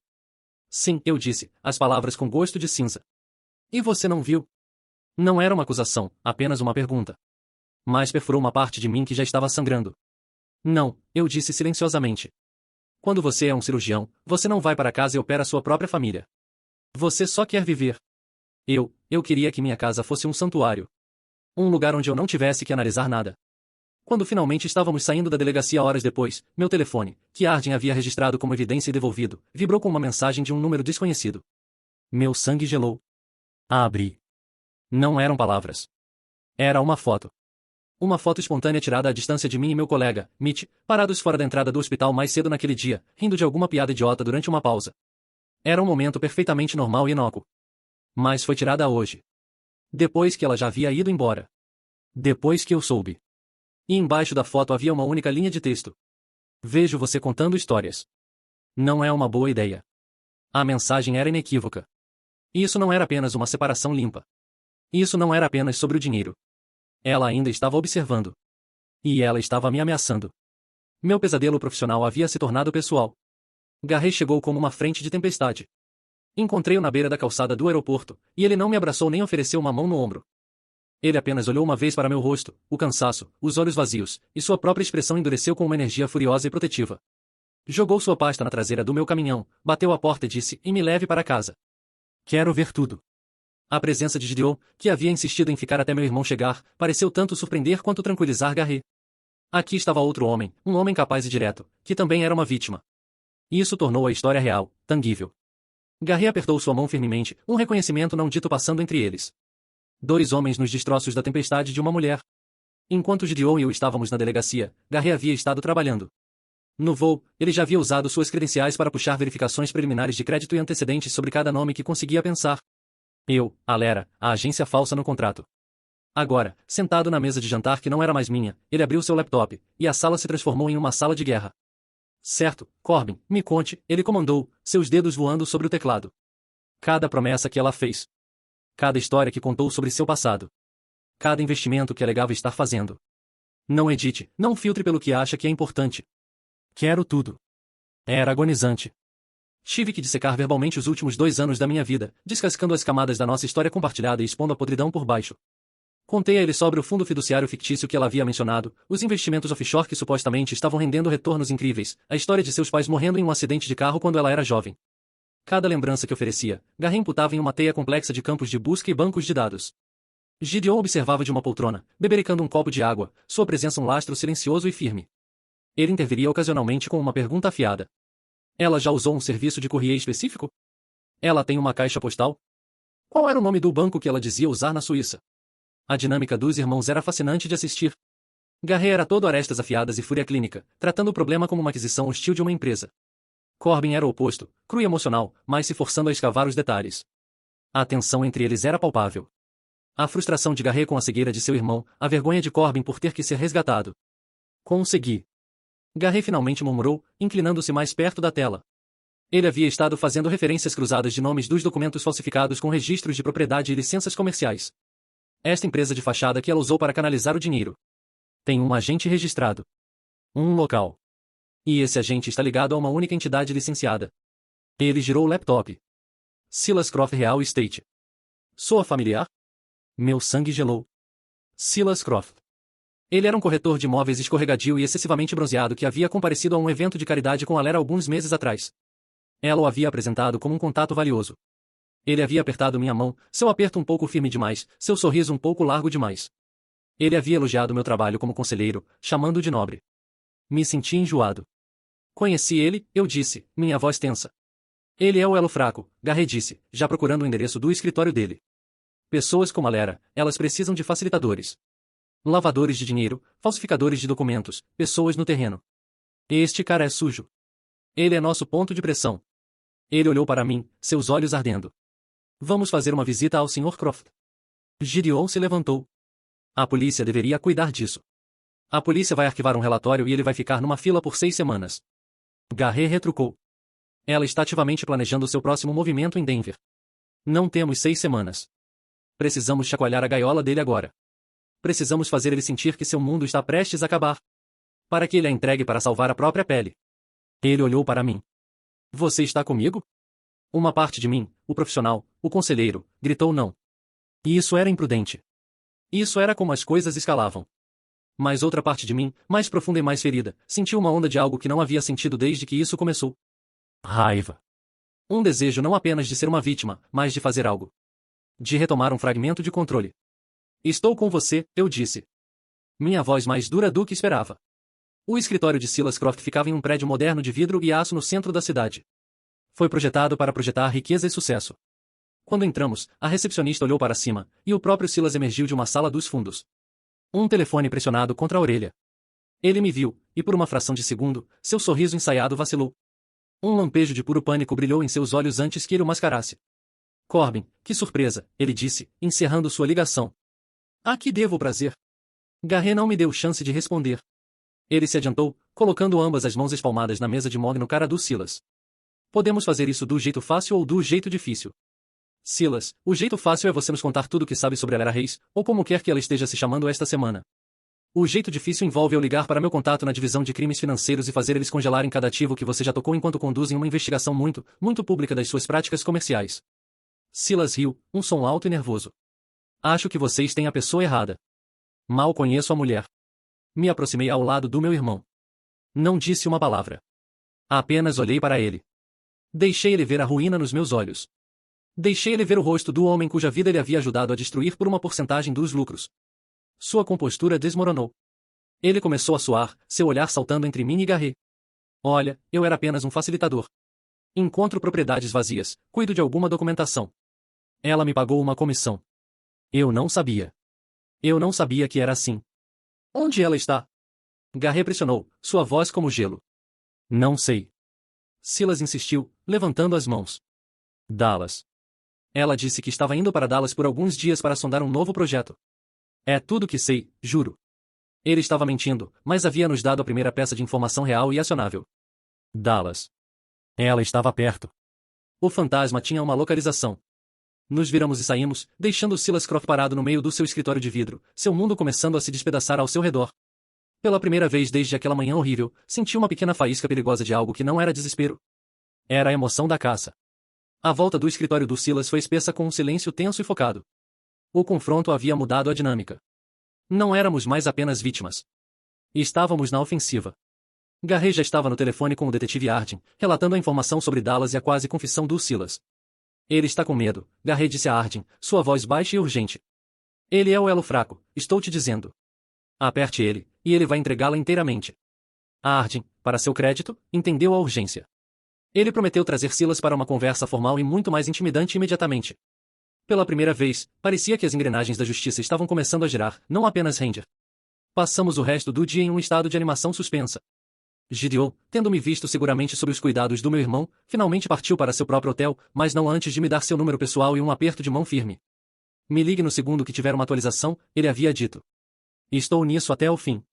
Sim, eu disse, as palavras com gosto de cinza. E você não viu? Não era uma acusação, apenas uma pergunta. Mas perfurou uma parte de mim que já estava sangrando. Não, eu disse silenciosamente. Quando você é um cirurgião, você não vai para casa e opera sua própria família. Você só quer viver. Eu queria que minha casa fosse um santuário. Um lugar onde eu não tivesse que analisar nada. Quando finalmente estávamos saindo da delegacia horas depois, meu telefone, que Hardin havia registrado como evidência e devolvido, vibrou com uma mensagem de um número desconhecido. Meu sangue gelou. A abri. Não eram palavras. Era uma foto. Uma foto espontânea tirada à distância de mim e meu colega, Mitch, parados fora da entrada do hospital mais cedo naquele dia, rindo de alguma piada idiota durante uma pausa. Era um momento perfeitamente normal e inócuo. Mas foi tirada hoje. Depois que ela já havia ido embora. Depois que eu soube. E embaixo da foto havia uma única linha de texto. Vejo você contando histórias. Não é uma boa ideia. A mensagem era inequívoca. Isso não era apenas uma separação limpa. Isso não era apenas sobre o dinheiro. Ela ainda estava observando. E ela estava me ameaçando. Meu pesadelo profissional havia se tornado pessoal. Garret chegou como uma frente de tempestade. Encontrei-o na beira da calçada do aeroporto, e ele não me abraçou nem ofereceu uma mão no ombro. Ele apenas olhou uma vez para meu rosto, o cansaço, os olhos vazios, e sua própria expressão endureceu com uma energia furiosa e protetiva. Jogou sua pasta na traseira do meu caminhão, bateu a porta e disse, e me leve para casa. Quero ver tudo. A presença de Gideon, que havia insistido em ficar até meu irmão chegar, pareceu tanto surpreender quanto tranquilizar Garret. Aqui estava outro homem, um homem capaz e direto, que também era uma vítima. Isso tornou a história real, tangível. Garret apertou sua mão firmemente, um reconhecimento não dito passando entre eles. 2 homens nos destroços da tempestade de uma mulher. Enquanto Gideon e eu estávamos na delegacia, Garret havia estado trabalhando. No voo, ele já havia usado suas credenciais para puxar verificações preliminares de crédito e antecedentes sobre cada nome que conseguia pensar. Eu, Alera, a agência falsa no contrato. Agora, sentado na mesa de jantar que não era mais minha, ele abriu seu laptop, e a sala se transformou em uma sala de guerra. Certo, Corbin, me conte, ele comandou, seus dedos voando sobre o teclado. Cada promessa que ela fez. Cada história que contou sobre seu passado. Cada investimento que alegava estar fazendo. Não edite, não filtre pelo que acha que é importante. Quero tudo. Era agonizante. Tive que dissecar verbalmente os últimos 2 anos da minha vida, descascando as camadas da nossa história compartilhada e expondo a podridão por baixo. Contei a ele sobre o fundo fiduciário fictício que ela havia mencionado, os investimentos offshore que supostamente estavam rendendo retornos incríveis, a história de seus pais morrendo em um acidente de carro quando ela era jovem. Cada lembrança que oferecia, Garret imputava em uma teia complexa de campos de busca e bancos de dados. Gideon observava de uma poltrona, bebericando um copo de água, sua presença um lastro silencioso e firme. Ele interviria ocasionalmente com uma pergunta afiada. Ela já usou um serviço de courrier específico? Ela tem uma caixa postal? Qual era o nome do banco que ela dizia usar na Suíça? A dinâmica dos irmãos era fascinante de assistir. Garret era todo arestas afiadas e fúria clínica, tratando o problema como uma aquisição hostil de uma empresa. Corbin era o oposto, cru e emocional, mas se forçando a escavar os detalhes. A tensão entre eles era palpável. A frustração de Garret com a cegueira de seu irmão, a vergonha de Corbin por ter que ser resgatado. Consegui. Garret finalmente murmurou, inclinando-se mais perto da tela. Ele havia estado fazendo referências cruzadas de nomes dos documentos falsificados com registros de propriedade e licenças comerciais. Esta empresa de fachada que ela usou para canalizar o dinheiro. Tem um agente registrado. Um local. E esse agente está ligado a uma única entidade licenciada. Ele girou o laptop. Silas Croft Real Estate. Soa familiar? Meu sangue gelou. Silas Croft. Ele era um corretor de imóveis escorregadio e excessivamente bronzeado que havia comparecido a um evento de caridade com a Lera alguns meses atrás. Ela o havia apresentado como um contato valioso. Ele havia apertado minha mão, seu aperto um pouco firme demais, seu sorriso um pouco largo demais. Ele havia elogiado meu trabalho como conselheiro, chamando-o de nobre. Me senti enjoado. Conheci ele, eu disse, minha voz tensa. Ele é o elo fraco, Garret disse, já procurando o endereço do escritório dele. Pessoas como a Lera, elas precisam de facilitadores. Lavadores de dinheiro, falsificadores de documentos, pessoas no terreno. Este cara é sujo. Ele é nosso ponto de pressão. Ele olhou para mim, seus olhos ardendo. Vamos fazer uma visita ao Sr. Croft. Gideon se levantou. A polícia deveria cuidar disso. A polícia vai arquivar um relatório e ele vai ficar numa fila por 6 semanas. Garret retrucou. Ela está ativamente planejando seu próximo movimento em Denver. Não temos 6 semanas. Precisamos chacoalhar a gaiola dele agora. Precisamos fazer ele sentir que seu mundo está prestes a acabar. Para que ele a entregue para salvar a própria pele. Ele olhou para mim. Você está comigo? Uma parte de mim, o profissional, o conselheiro, gritou não. E isso era imprudente. Isso era como as coisas escalavam. Mas outra parte de mim, mais profunda e mais ferida, sentiu uma onda de algo que não havia sentido desde que isso começou. Raiva. Um desejo não apenas de ser uma vítima, mas de fazer algo. De retomar um fragmento de controle. Estou com você, eu disse. Minha voz mais dura do que esperava. O escritório de Silas Croft ficava em um prédio moderno de vidro e aço no centro da cidade. Foi projetado para projetar riqueza e sucesso. Quando entramos, a recepcionista olhou para cima, e o próprio Silas emergiu de uma sala dos fundos. Um telefone pressionado contra a orelha. Ele me viu, e por uma fração de segundo, seu sorriso ensaiado vacilou. Um lampejo de puro pânico brilhou em seus olhos antes que ele o mascarasse. Corbin, que surpresa, ele disse, encerrando sua ligação. A que devo o prazer? Garret não me deu chance de responder. Ele se adiantou, colocando ambas as mãos espalmadas na mesa de mogue no cara do Silas. Podemos fazer isso do jeito fácil ou do jeito difícil. Silas, o jeito fácil é você nos contar tudo o que sabe sobre a Lara Reis, ou como quer que ela esteja se chamando esta semana. O jeito difícil envolve eu ligar para meu contato na divisão de crimes financeiros e fazer eles congelarem cada ativo que você já tocou enquanto conduzem uma investigação muito, muito pública das suas práticas comerciais. Silas riu, um som alto e nervoso. Acho que vocês têm a pessoa errada. Mal conheço a mulher. Me aproximei ao lado do meu irmão. Não disse uma palavra. Apenas olhei para ele. Deixei ele ver a ruína nos meus olhos. Deixei ele ver o rosto do homem cuja vida ele havia ajudado a destruir por uma porcentagem dos lucros. Sua compostura desmoronou. Ele começou a suar, seu olhar saltando entre mim e Garret. Olha, eu era apenas um facilitador. Encontro propriedades vazias, cuido de alguma documentação. Ela me pagou uma comissão. Eu não sabia. Eu não sabia que era assim. Onde ela está? Garret pressionou, sua voz como gelo. Não sei. Silas insistiu, levantando as mãos. Dallas. Ela disse que estava indo para Dallas por alguns dias para sondar um novo projeto. É tudo que sei, juro. Ele estava mentindo, mas havia nos dado a primeira peça de informação real e acionável. Dallas. Ela estava perto. O fantasma tinha uma localização. Nos viramos e saímos, deixando Silas Croft parado no meio do seu escritório de vidro, seu mundo começando a se despedaçar ao seu redor. Pela primeira vez desde aquela manhã horrível, senti uma pequena faísca perigosa de algo que não era desespero. Era a emoção da caça. A volta do escritório do Silas foi espessa com um silêncio tenso e focado. O confronto havia mudado a dinâmica. Não éramos mais apenas vítimas. Estávamos na ofensiva. Garret já estava no telefone com o detetive Hardin, relatando a informação sobre Dallas e a quase confissão do Silas. Ele está com medo, Garret disse a Hardin, sua voz baixa e urgente. Ele é o elo fraco, estou te dizendo. Aperte ele, e ele vai entregá-la inteiramente. Hardin, para seu crédito, entendeu a urgência. Ele prometeu trazer Silas para uma conversa formal e muito mais intimidante imediatamente. Pela primeira vez, parecia que as engrenagens da justiça estavam começando a girar, não apenas Ranger. Passamos o resto do dia em um estado de animação suspensa. Gideon, tendo me visto seguramente sob os cuidados do meu irmão, finalmente partiu para seu próprio hotel, mas não antes de me dar seu número pessoal e um aperto de mão firme. Me ligue no segundo que tiver uma atualização, ele havia dito. Estou nisso até o fim.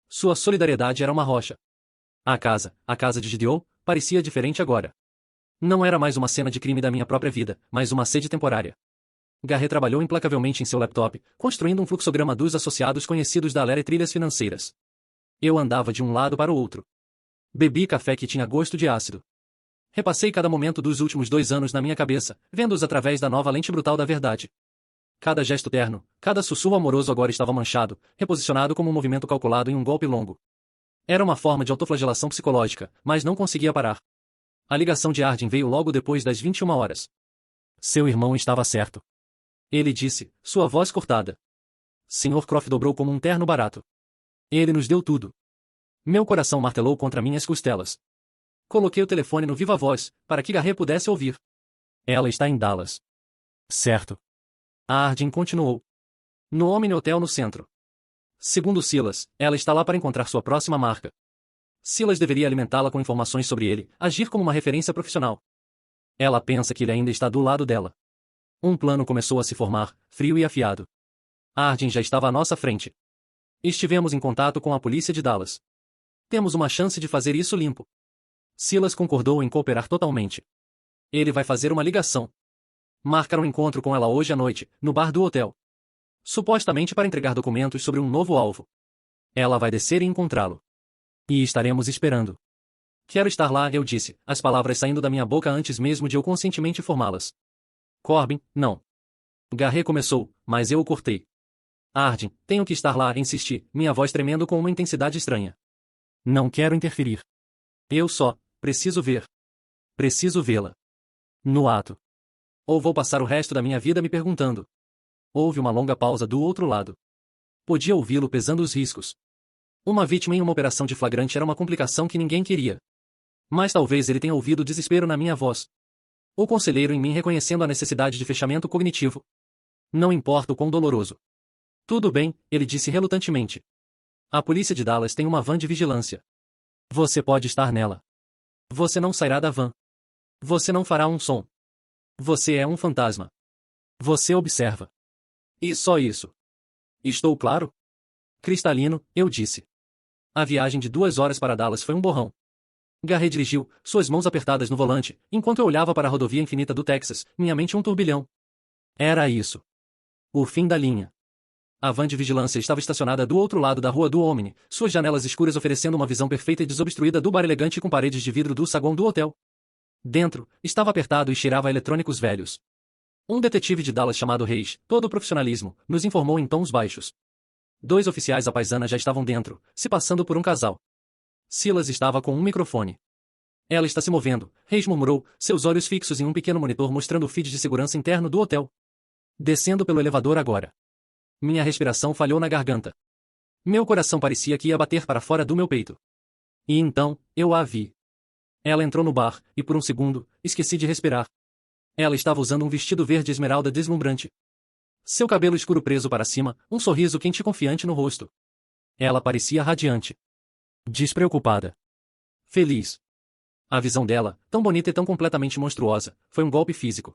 Sua solidariedade era uma rocha. A casa de Gideon, parecia diferente agora. Não era mais uma cena de crime da minha própria vida, mas uma sede temporária. Garret trabalhou implacavelmente em seu laptop, construindo um fluxograma dos associados conhecidos da Lara e trilhas financeiras. Eu andava de um lado para o outro. Bebi café que tinha gosto de ácido. Repassei cada momento dos últimos 2 anos na minha cabeça, vendo-os através da nova lente brutal da verdade. Cada gesto terno, cada sussurro amoroso agora estava manchado, reposicionado como um movimento calculado em um golpe longo. Era uma forma de autoflagelação psicológica, mas não conseguia parar. A ligação de Hardin veio logo depois das 21 horas. Seu irmão estava certo. Ele disse, sua voz cortada. Sr. Croft dobrou como um terno barato. Ele nos deu tudo. Meu coração martelou contra minhas costelas. Coloquei o telefone no viva-voz, para que Garret pudesse ouvir. Ela está em Dallas. Certo. Hardin continuou. No Omni Hotel no centro. Segundo Silas, ela está lá para encontrar sua próxima marca. Silas deveria alimentá-la com informações sobre ele, agir como uma referência profissional. Ela pensa que ele ainda está do lado dela. Um plano começou a se formar, frio e afiado. Hardin já estava à nossa frente. Estivemos em contato com a polícia de Dallas. Temos uma chance de fazer isso limpo. Silas concordou em cooperar totalmente. Ele vai fazer uma ligação. Marcar um encontro com ela hoje à noite, no bar do hotel. Supostamente para entregar documentos sobre um novo alvo. Ela vai descer e encontrá-lo. E estaremos esperando. Quero estar lá, eu disse, as palavras saindo da minha boca antes mesmo de eu conscientemente formá-las. Corbin, não. Garret começou, mas eu o cortei. Hardin, tenho que estar lá, insisti, minha voz tremendo com uma intensidade estranha. Não quero interferir. Eu só, preciso ver. Preciso vê-la. No ato. Ou vou passar o resto da minha vida me perguntando. Houve uma longa pausa do outro lado. Podia ouvi-lo pesando os riscos. Uma vítima em uma operação de flagrante era uma complicação que ninguém queria. Mas talvez ele tenha ouvido o desespero na minha voz. O conselheiro em mim reconhecendo a necessidade de fechamento cognitivo. Não importa o quão doloroso. Tudo bem, ele disse relutantemente. A polícia de Dallas tem uma van de vigilância. Você pode estar nela. Você não sairá da van. Você não fará um som. Você é um fantasma. Você observa. E só isso. Estou claro? Cristalino, eu disse. A viagem de 2 horas para Dallas foi um borrão. Garrett dirigiu, suas mãos apertadas no volante, enquanto eu olhava para a rodovia infinita do Texas, minha mente um turbilhão. Era isso. O fim da linha. A van de vigilância estava estacionada do outro lado da rua do Omni, suas janelas escuras oferecendo uma visão perfeita e desobstruída do bar elegante com paredes de vidro do saguão do hotel. Dentro, estava apertado e cheirava a eletrônicos velhos. Um detetive de Dallas chamado Reis, todo profissionalismo, nos informou em tons baixos. 2 oficiais à paisana já estavam dentro, se passando por um casal. Silas estava com um microfone. Ela está se movendo, Reis murmurou, seus olhos fixos em um pequeno monitor mostrando o feed de segurança interno do hotel. Descendo pelo elevador agora. Minha respiração falhou na garganta. Meu coração parecia que ia bater para fora do meu peito. E então, eu a vi. Ela entrou no bar, e por um segundo, esqueci de respirar. Ela estava usando um vestido verde esmeralda deslumbrante. Seu cabelo escuro preso para cima, um sorriso quente e confiante no rosto. Ela parecia radiante. Despreocupada. Feliz. A visão dela, tão bonita e tão completamente monstruosa, foi um golpe físico.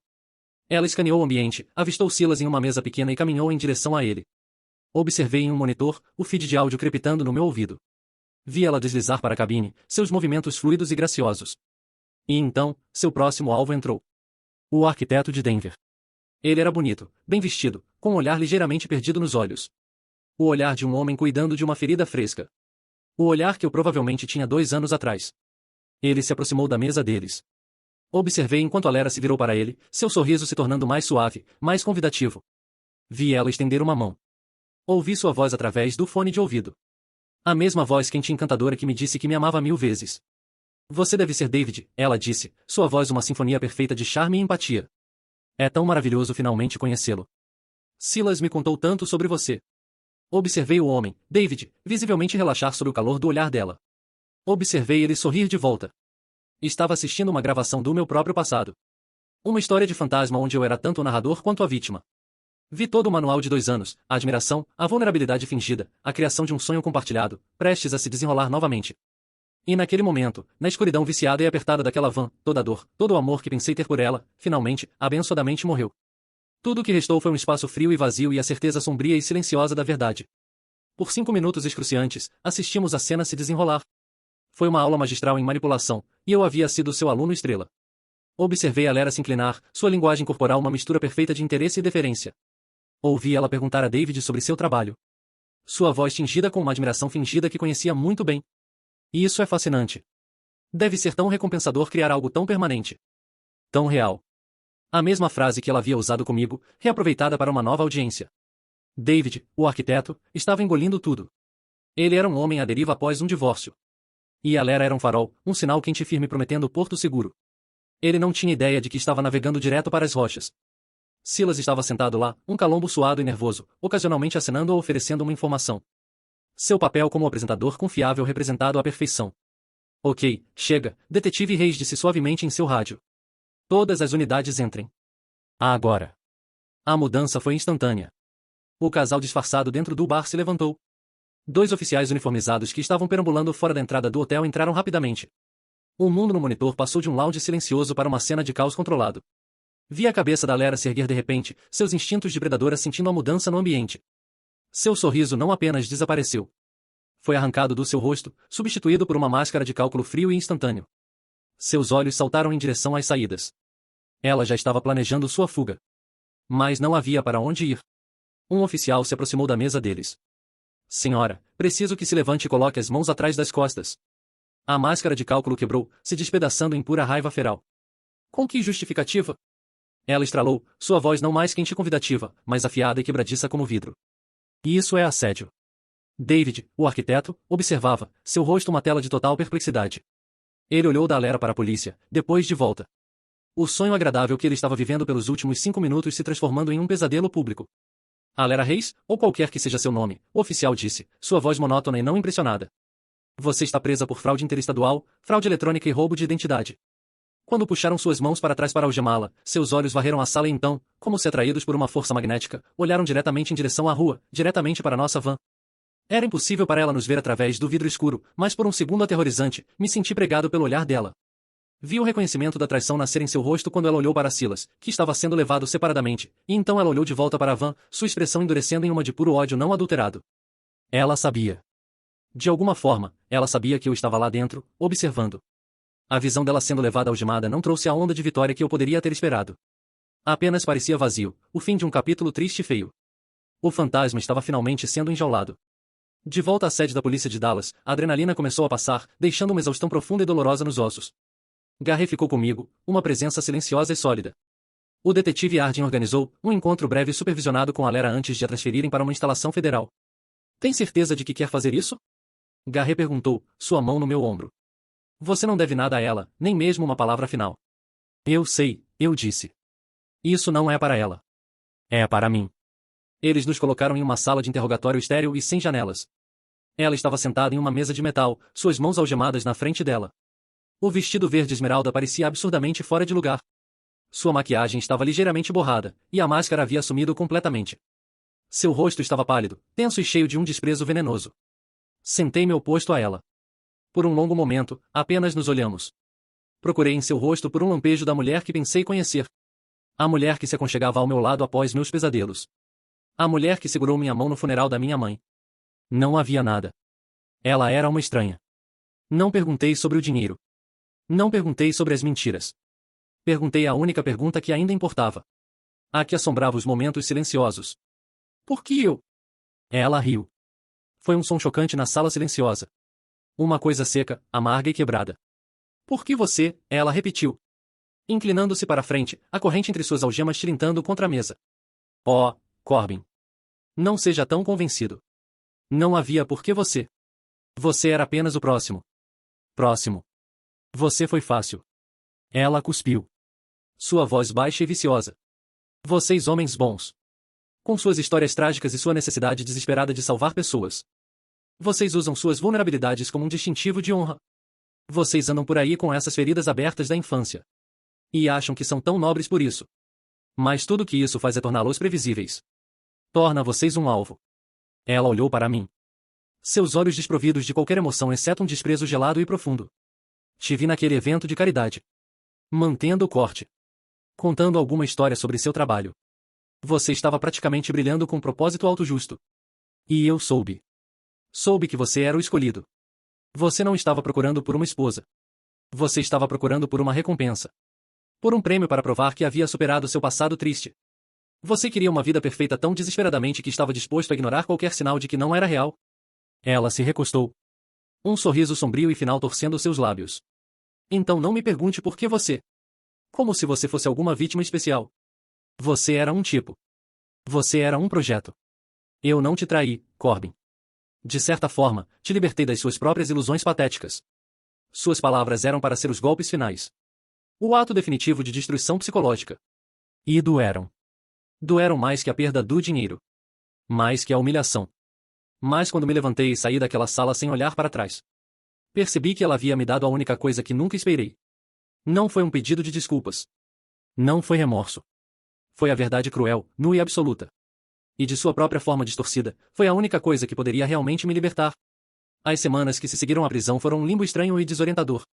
Ela escaneou o ambiente, avistou Silas em uma mesa pequena e caminhou em direção a ele. Observei em um monitor, o feed de áudio crepitando no meu ouvido. Vi ela deslizar para a cabine, seus movimentos fluidos e graciosos. E então, seu próximo alvo entrou. O arquiteto de Denver. Ele era bonito, bem vestido, com um olhar ligeiramente perdido nos olhos. O olhar de um homem cuidando de uma ferida fresca. O olhar que eu provavelmente tinha 2 anos atrás. Ele se aproximou da mesa deles. Observei enquanto a Lera se virou para ele, seu sorriso se tornando mais suave, mais convidativo. Vi ela estender uma mão. Ouvi sua voz através do fone de ouvido. A mesma voz quente e encantadora que me disse que me amava 1000 vezes. Você deve ser David, ela disse, sua voz uma sinfonia perfeita de charme e empatia. É tão maravilhoso finalmente conhecê-lo. Silas me contou tanto sobre você. Observei o homem, David, visivelmente relaxar sob o calor do olhar dela. Observei ele sorrir de volta. Estava assistindo uma gravação do meu próprio passado. Uma história de fantasma onde eu era tanto o narrador quanto a vítima. Vi todo o manual de 2 anos, a admiração, a vulnerabilidade fingida, a criação de um sonho compartilhado, prestes a se desenrolar novamente. E naquele momento, na escuridão viciada e apertada daquela van, toda a dor, todo o amor que pensei ter por ela, finalmente, abençoadamente morreu. Tudo o que restou foi um espaço frio e vazio e a certeza sombria e silenciosa da verdade. Por 5 minutos excruciantes, assistimos a cena se desenrolar. Foi uma aula magistral em manipulação, e eu havia sido seu aluno estrela. Observei a Lera se inclinar, sua linguagem corporal uma mistura perfeita de interesse e deferência. Ouvi ela perguntar a David sobre seu trabalho. Sua voz tingida com uma admiração fingida que conhecia muito bem. E isso é fascinante. Deve ser tão recompensador criar algo tão permanente. Tão real. A mesma frase que ela havia usado comigo, reaproveitada para uma nova audiência. David, o arquiteto, estava engolindo tudo. Ele era um homem à deriva após um divórcio. E a Lera era um farol, um sinal quente e firme prometendo porto seguro. Ele não tinha ideia de que estava navegando direto para as rochas. Silas estava sentado lá, um calombo suado e nervoso, ocasionalmente acenando ou oferecendo uma informação. Seu papel como apresentador confiável representado à perfeição. Ok, chega, detetive Reis disse suavemente em seu rádio. Todas as unidades entrem. Agora. A mudança foi instantânea. O casal disfarçado dentro do bar se levantou. 2 oficiais uniformizados que estavam perambulando fora da entrada do hotel entraram rapidamente. O mundo no monitor passou de um lounge silencioso para uma cena de caos controlado. Vi a cabeça da Lera se erguer de repente, seus instintos de predadora sentindo a mudança no ambiente. Seu sorriso não apenas desapareceu. Foi arrancado do seu rosto, substituído por uma máscara de cálculo frio e instantâneo. Seus olhos saltaram em direção às saídas. Ela já estava planejando sua fuga. Mas não havia para onde ir. Um oficial se aproximou da mesa deles. Senhora, preciso que se levante e coloque as mãos atrás das costas. A máscara de cálculo quebrou, se despedaçando em pura raiva feral. Com que justificativa? Ela estralou, sua voz não mais quente e convidativa, mas afiada e quebradiça como vidro. E isso é assédio. David, o arquiteto, observava, seu rosto uma tela de total perplexidade. Ele olhou da Lera para a polícia, depois de volta. O sonho agradável que ele estava vivendo pelos últimos 5 minutos se transformando em um pesadelo público. A Lera Reis, ou qualquer que seja seu nome, o oficial disse, sua voz monótona e não impressionada. Você está presa por fraude interestadual, fraude eletrônica e roubo de identidade. Quando puxaram suas mãos para trás para algemá-la, seus olhos varreram a sala e então, como se atraídos por uma força magnética, olharam diretamente em direção à rua, diretamente para nossa van. Era impossível para ela nos ver através do vidro escuro, mas por um segundo aterrorizante, me senti pregado pelo olhar dela. Vi o reconhecimento da traição nascer em seu rosto quando ela olhou para Silas, que estava sendo levado separadamente, e então ela olhou de volta para a van, sua expressão endurecendo em uma de puro ódio não adulterado. Ela sabia. De alguma forma, ela sabia que eu estava lá dentro, observando. A visão dela sendo levada algemada não trouxe a onda de vitória que eu poderia ter esperado. Apenas parecia vazio, o fim de um capítulo triste e feio. O fantasma estava finalmente sendo enjaulado. De volta à sede da polícia de Dallas, a adrenalina começou a passar, deixando uma exaustão profunda e dolorosa nos ossos. Garrett ficou comigo, uma presença silenciosa e sólida. O detetive Hardin organizou um encontro breve supervisionado com a Lera antes de a transferirem para uma instalação federal. Tem certeza de que quer fazer isso? Garrett perguntou, sua mão no meu ombro. Você não deve nada a ela, nem mesmo uma palavra final. Eu sei, eu disse. Isso não é para ela. É para mim. Eles nos colocaram em uma sala de interrogatório estéril e sem janelas. Ela estava sentada em uma mesa de metal, suas mãos algemadas na frente dela. O vestido verde esmeralda parecia absurdamente fora de lugar. Sua maquiagem estava ligeiramente borrada, e a máscara havia sumido completamente. Seu rosto estava pálido, tenso e cheio de um desprezo venenoso. Sentei-me oposto a ela. Por um longo momento, apenas nos olhamos. Procurei em seu rosto por um lampejo da mulher que pensei conhecer. A mulher que se aconchegava ao meu lado após meus pesadelos. A mulher que segurou minha mão no funeral da minha mãe. Não havia nada. Ela era uma estranha. Não perguntei sobre o dinheiro. Não perguntei sobre as mentiras. Perguntei a única pergunta que ainda importava. A que assombrava os momentos silenciosos. Por que eu? Ela riu. Foi um som chocante na sala silenciosa. Uma coisa seca, amarga e quebrada. Por que você? Ela repetiu. Inclinando-se para a frente, a corrente entre suas algemas tilintando contra a mesa. Oh, Corbin. Não seja tão convencido. Não havia por que você. Você era apenas o próximo. Próximo. Você foi fácil. Ela cuspiu. Sua voz baixa e viciosa. Vocês homens bons. Com suas histórias trágicas e sua necessidade desesperada de salvar pessoas. Vocês usam suas vulnerabilidades como um distintivo de honra. Vocês andam por aí com essas feridas abertas da infância. E acham que são tão nobres por isso. Mas tudo que isso faz é torná-los previsíveis. Torna vocês um alvo. Ela olhou para mim. Seus olhos desprovidos de qualquer emoção exceto um desprezo gelado e profundo. Te vi naquele evento de caridade. Mantendo o corte. Contando alguma história sobre seu trabalho. Você estava praticamente brilhando com um propósito autojusto. E eu soube. Soube que você era o escolhido. Você não estava procurando por uma esposa. Você estava procurando por uma recompensa. Por um prêmio para provar que havia superado seu passado triste. Você queria uma vida perfeita tão desesperadamente que estava disposto a ignorar qualquer sinal de que não era real. Ela se recostou. Um sorriso sombrio e final torcendo seus lábios. Então não me pergunte por que você. Como se você fosse alguma vítima especial. Você era um tipo. Você era um projeto. Eu não te traí, Corbin. De certa forma, te libertei das suas próprias ilusões patéticas. Suas palavras eram para ser os golpes finais. O ato definitivo de destruição psicológica. E doeram. Doeram mais que a perda do dinheiro. Mais que a humilhação. Mas quando me levantei e saí daquela sala sem olhar para trás. Percebi que ela havia me dado a única coisa que nunca esperei. Não foi um pedido de desculpas. Não foi remorso. Foi a verdade cruel, nua e absoluta. E de sua própria forma distorcida, foi a única coisa que poderia realmente me libertar. As semanas que se seguiram à prisão foram um limbo estranho e desorientador.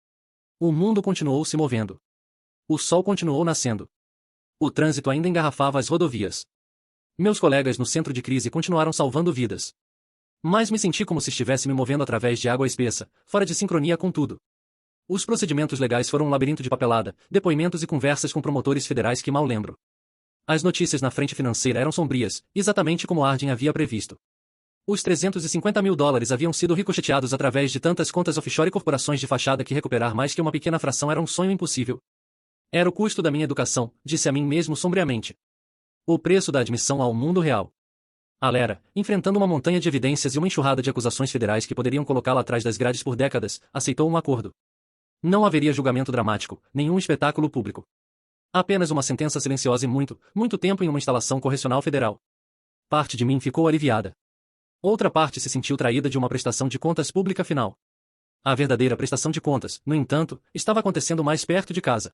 O mundo continuou se movendo. O sol continuou nascendo. O trânsito ainda engarrafava as rodovias. Meus colegas no centro de crise continuaram salvando vidas. Mas me senti como se estivesse me movendo através de água espessa, fora de sincronia com tudo. Os procedimentos legais foram um labirinto de papelada, depoimentos e conversas com promotores federais que mal lembro. As notícias na frente financeira eram sombrias, exatamente como Hardin havia previsto. Os 350 mil dólares haviam sido ricocheteados através de tantas contas offshore e corporações de fachada que recuperar mais que uma pequena fração era um sonho impossível. Era o custo da minha educação, disse a mim mesmo sombriamente. O preço da admissão ao mundo real. A Lera, enfrentando uma montanha de evidências e uma enxurrada de acusações federais que poderiam colocá-la atrás das grades por décadas, aceitou um acordo. Não haveria julgamento dramático, nenhum espetáculo público. Apenas uma sentença silenciosa e muito, muito tempo em uma instalação correcional federal. Parte de mim ficou aliviada. Outra parte se sentiu traída de uma prestação de contas pública final. A verdadeira prestação de contas, no entanto, estava acontecendo mais perto de casa.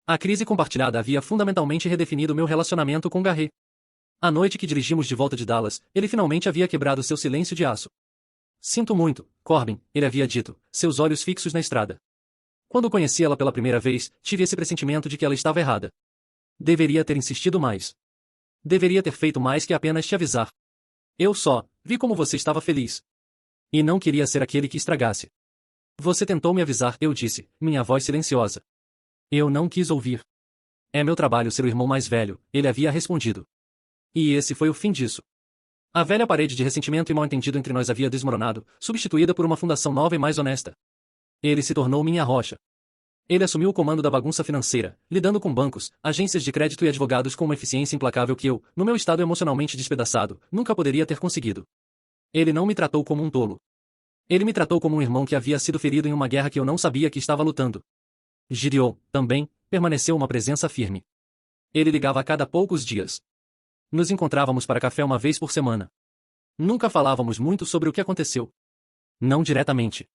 A crise compartilhada havia fundamentalmente redefinido meu relacionamento com Garret. A noite que dirigimos de volta de Dallas, ele finalmente havia quebrado seu silêncio de aço. Sinto muito, Corbin, ele havia dito, seus olhos fixos na estrada. Quando conheci ela pela primeira vez, tive esse pressentimento de que ela estava errada. Deveria ter insistido mais. Deveria ter feito mais que apenas te avisar. Eu só vi como você estava feliz. E não queria ser aquele que estragasse. Você tentou me avisar, eu disse, minha voz silenciosa. Eu não quis ouvir. É meu trabalho ser o irmão mais velho, ele havia respondido. E esse foi o fim disso. A velha parede de ressentimento e mal-entendido entre nós havia desmoronado, substituída por uma fundação nova e mais honesta. Ele se tornou minha rocha. Ele assumiu o comando da bagunça financeira, lidando com bancos, agências de crédito e advogados com uma eficiência implacável que eu, no meu estado emocionalmente despedaçado, nunca poderia ter conseguido. Ele não me tratou como um tolo. Ele me tratou como um irmão que havia sido ferido em uma guerra que eu não sabia que estava lutando. Gideon, também, permaneceu uma presença firme. Ele ligava a cada poucos dias. Nos encontrávamos para café uma vez por semana. Nunca falávamos muito sobre o que aconteceu. Não diretamente.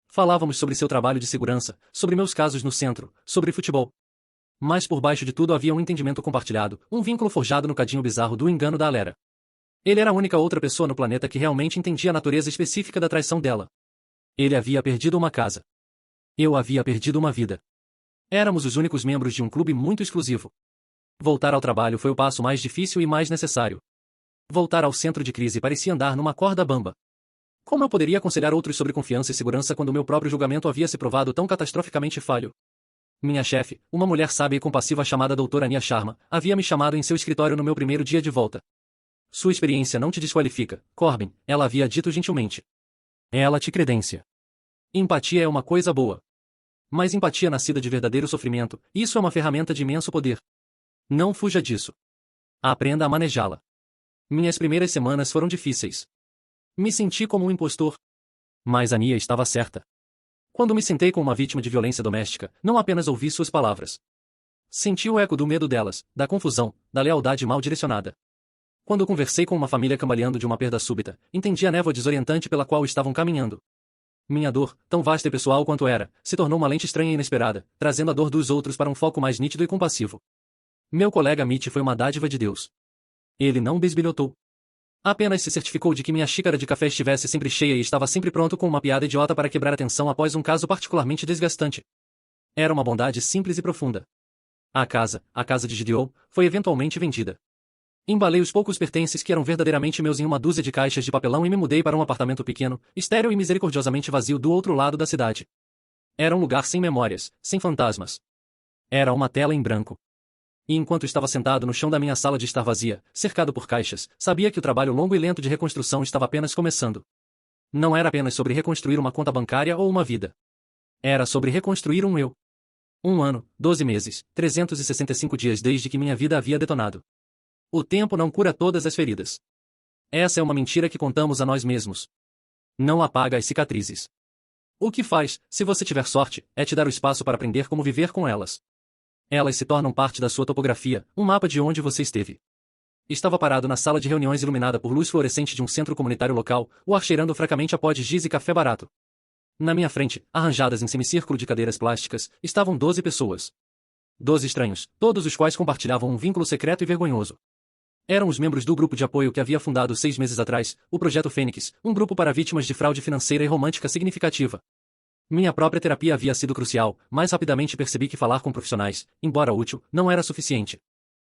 Falávamos sobre seu trabalho de segurança, sobre meus casos no centro, sobre futebol. Mas por baixo de tudo havia um entendimento compartilhado, um vínculo forjado no cadinho bizarro do engano da Alera. Ele era a única outra pessoa no planeta que realmente entendia a natureza específica da traição dela. Ele havia perdido uma casa. Eu havia perdido uma vida. Éramos os únicos membros de um clube muito exclusivo. Voltar ao trabalho foi o passo mais difícil e mais necessário. Voltar ao centro de crise parecia andar numa corda bamba. Como eu poderia aconselhar outros sobre confiança e segurança quando meu próprio julgamento havia se provado tão catastroficamente falho? Minha chefe, uma mulher sábia e compassiva chamada Doutora Ania Sharma, havia me chamado em seu escritório no meu primeiro dia de volta. Sua experiência não te desqualifica, Corbin, ela havia dito gentilmente. Ela te credencia. Empatia é uma coisa boa. Mas empatia nascida de verdadeiro sofrimento, isso é uma ferramenta de imenso poder. Não fuja disso. Aprenda a manejá-la. Minhas primeiras semanas foram difíceis. Me senti como um impostor. Mas Ania estava certa. Quando me sentei com uma vítima de violência doméstica, não apenas ouvi suas palavras. Senti o eco do medo delas, da confusão, da lealdade mal direcionada. Quando conversei com uma família cambaleando de uma perda súbita, entendi a névoa desorientante pela qual estavam caminhando. Minha dor, tão vasta e pessoal quanto era, se tornou uma lente estranha e inesperada, trazendo a dor dos outros para um foco mais nítido e compassivo. Meu colega Mitch foi uma dádiva de Deus. Ele não bisbilhotou. Apenas se certificou de que minha xícara de café estivesse sempre cheia e estava sempre pronto com uma piada idiota para quebrar a tensão após um caso particularmente desgastante. Era uma bondade simples e profunda. A casa de Gideon, foi eventualmente vendida. Embalei os poucos pertences que eram verdadeiramente meus em uma dúzia de caixas de papelão e me mudei para um apartamento pequeno, estéril e misericordiosamente vazio do outro lado da cidade. Era um lugar sem memórias, sem fantasmas. Era uma tela em branco. E enquanto estava sentado no chão da minha sala de estar vazia, cercado por caixas, sabia que o trabalho longo e lento de reconstrução estava apenas começando. Não era apenas sobre reconstruir uma conta bancária ou uma vida. Era sobre reconstruir um eu. 1 ano, 12 meses, 365 dias desde que minha vida havia detonado. O tempo não cura todas as feridas. Essa é uma mentira que contamos a nós mesmos. Não apaga as cicatrizes. O que faz, se você tiver sorte, é te dar o espaço para aprender como viver com elas. Elas se tornam parte da sua topografia, um mapa de onde você esteve. Estava parado na sala de reuniões iluminada por luz fluorescente de um centro comunitário local, o ar cheirando fracamente a pó de giz e café barato. Na minha frente, arranjadas em semicírculo de cadeiras plásticas, estavam 12 pessoas. 12 estranhos, todos os quais compartilhavam um vínculo secreto e vergonhoso. Eram os membros do grupo de apoio que havia fundado 6 meses atrás, o Projeto Fênix, um grupo para vítimas de fraude financeira e romântica significativa. Minha própria terapia havia sido crucial, mas rapidamente percebi que falar com profissionais, embora útil, não era suficiente.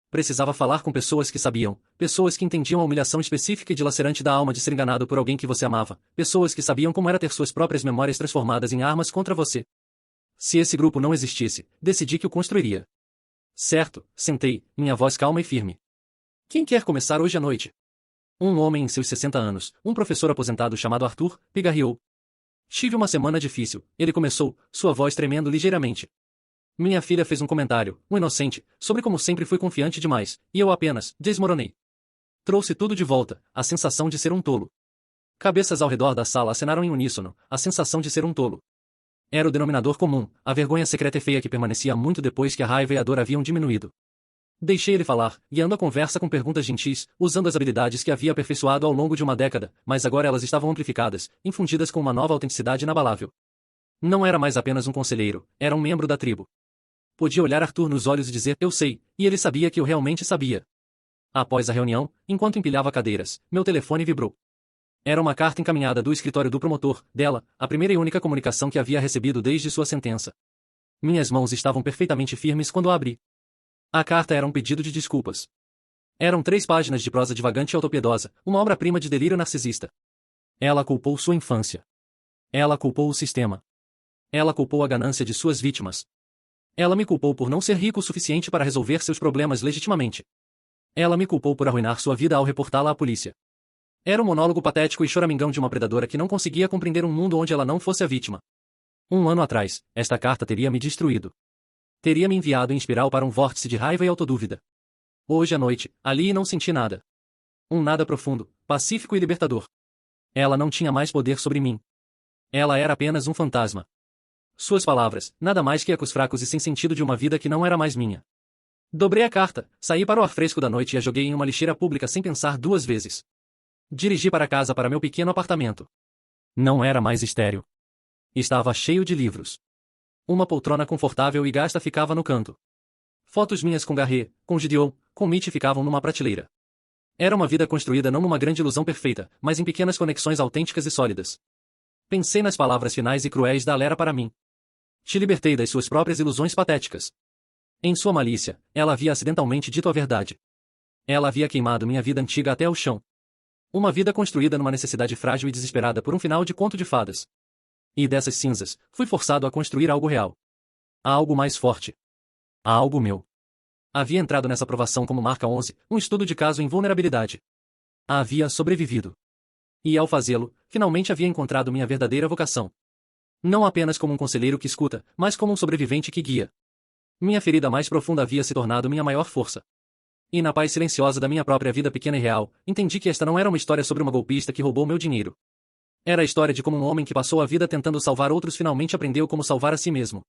Precisava falar com pessoas que sabiam, pessoas que entendiam a humilhação específica e dilacerante da alma de ser enganado por alguém que você amava, pessoas que sabiam como era ter suas próprias memórias transformadas em armas contra você. Se esse grupo não existisse, decidi que o construiria. Certo, sentei, minha voz calma e firme. Quem quer começar hoje à noite? Um homem em seus 60 anos, um professor aposentado chamado Arthur, pigarreou. Tive uma semana difícil, ele começou, sua voz tremendo ligeiramente. Minha filha fez um comentário, um inocente, sobre como sempre fui confiante demais, e eu apenas desmoronei. Trouxe tudo de volta, a sensação de ser um tolo. Cabeças ao redor da sala acenaram em uníssono, a sensação de ser um tolo. Era o denominador comum, a vergonha secreta e feia que permanecia muito depois que a raiva e a dor haviam diminuído. Deixei ele falar, guiando a conversa com perguntas gentis, usando as habilidades que havia aperfeiçoado ao longo de uma década, mas agora elas estavam amplificadas, infundidas com uma nova autenticidade inabalável. Não era mais apenas um conselheiro, era um membro da tribo. Podia olhar Arthur nos olhos e dizer, eu sei, e ele sabia que eu realmente sabia. Após a reunião, enquanto empilhava cadeiras, meu telefone vibrou. Era uma carta encaminhada do escritório do promotor, dela, a primeira e única comunicação que havia recebido desde sua sentença. Minhas mãos estavam perfeitamente firmes quando a abri. A carta era um pedido de desculpas. Eram 3 páginas de prosa divagante e autopiedosa, uma obra-prima de delírio narcisista. Ela culpou sua infância. Ela culpou o sistema. Ela culpou a ganância de suas vítimas. Ela me culpou por não ser rico o suficiente para resolver seus problemas legitimamente. Ela me culpou por arruinar sua vida ao reportá-la à polícia. Era um monólogo patético e choramingão de uma predadora que não conseguia compreender um mundo onde ela não fosse a vítima. 1 ano atrás, esta carta teria me destruído. Teria me enviado em espiral para um vórtice de raiva e autodúvida. Hoje à noite, ali não senti nada. Um nada profundo, pacífico e libertador. Ela não tinha mais poder sobre mim. Ela era apenas um fantasma. Suas palavras, nada mais que ecos fracos e sem sentido de uma vida que não era mais minha. Dobrei a carta, saí para o ar fresco da noite e a joguei em uma lixeira pública sem pensar 2 vezes. Dirigi para casa para meu pequeno apartamento. Não era mais estéril. Estava cheio de livros. Uma poltrona confortável e gasta ficava no canto. Fotos minhas com Garret, com Gideon, com Mitch ficavam numa prateleira. Era uma vida construída não numa grande ilusão perfeita, mas em pequenas conexões autênticas e sólidas. Pensei nas palavras finais e cruéis da Lera para mim. Te libertei das suas próprias ilusões patéticas. Em sua malícia, ela havia acidentalmente dito a verdade. Ela havia queimado minha vida antiga até o chão. Uma vida construída numa necessidade frágil e desesperada por um final de conto de fadas. E dessas cinzas, fui forçado a construir algo real. Algo mais forte. Algo meu. Havia entrado nessa provação como marca 11, um estudo de caso em vulnerabilidade. Havia sobrevivido. E ao fazê-lo, finalmente havia encontrado minha verdadeira vocação. Não apenas como um conselheiro que escuta, mas como um sobrevivente que guia. Minha ferida mais profunda havia se tornado minha maior força. E na paz silenciosa da minha própria vida pequena e real, entendi que esta não era uma história sobre uma golpista que roubou meu dinheiro. Era a história de como um homem que passou a vida tentando salvar outros finalmente aprendeu como salvar a si mesmo.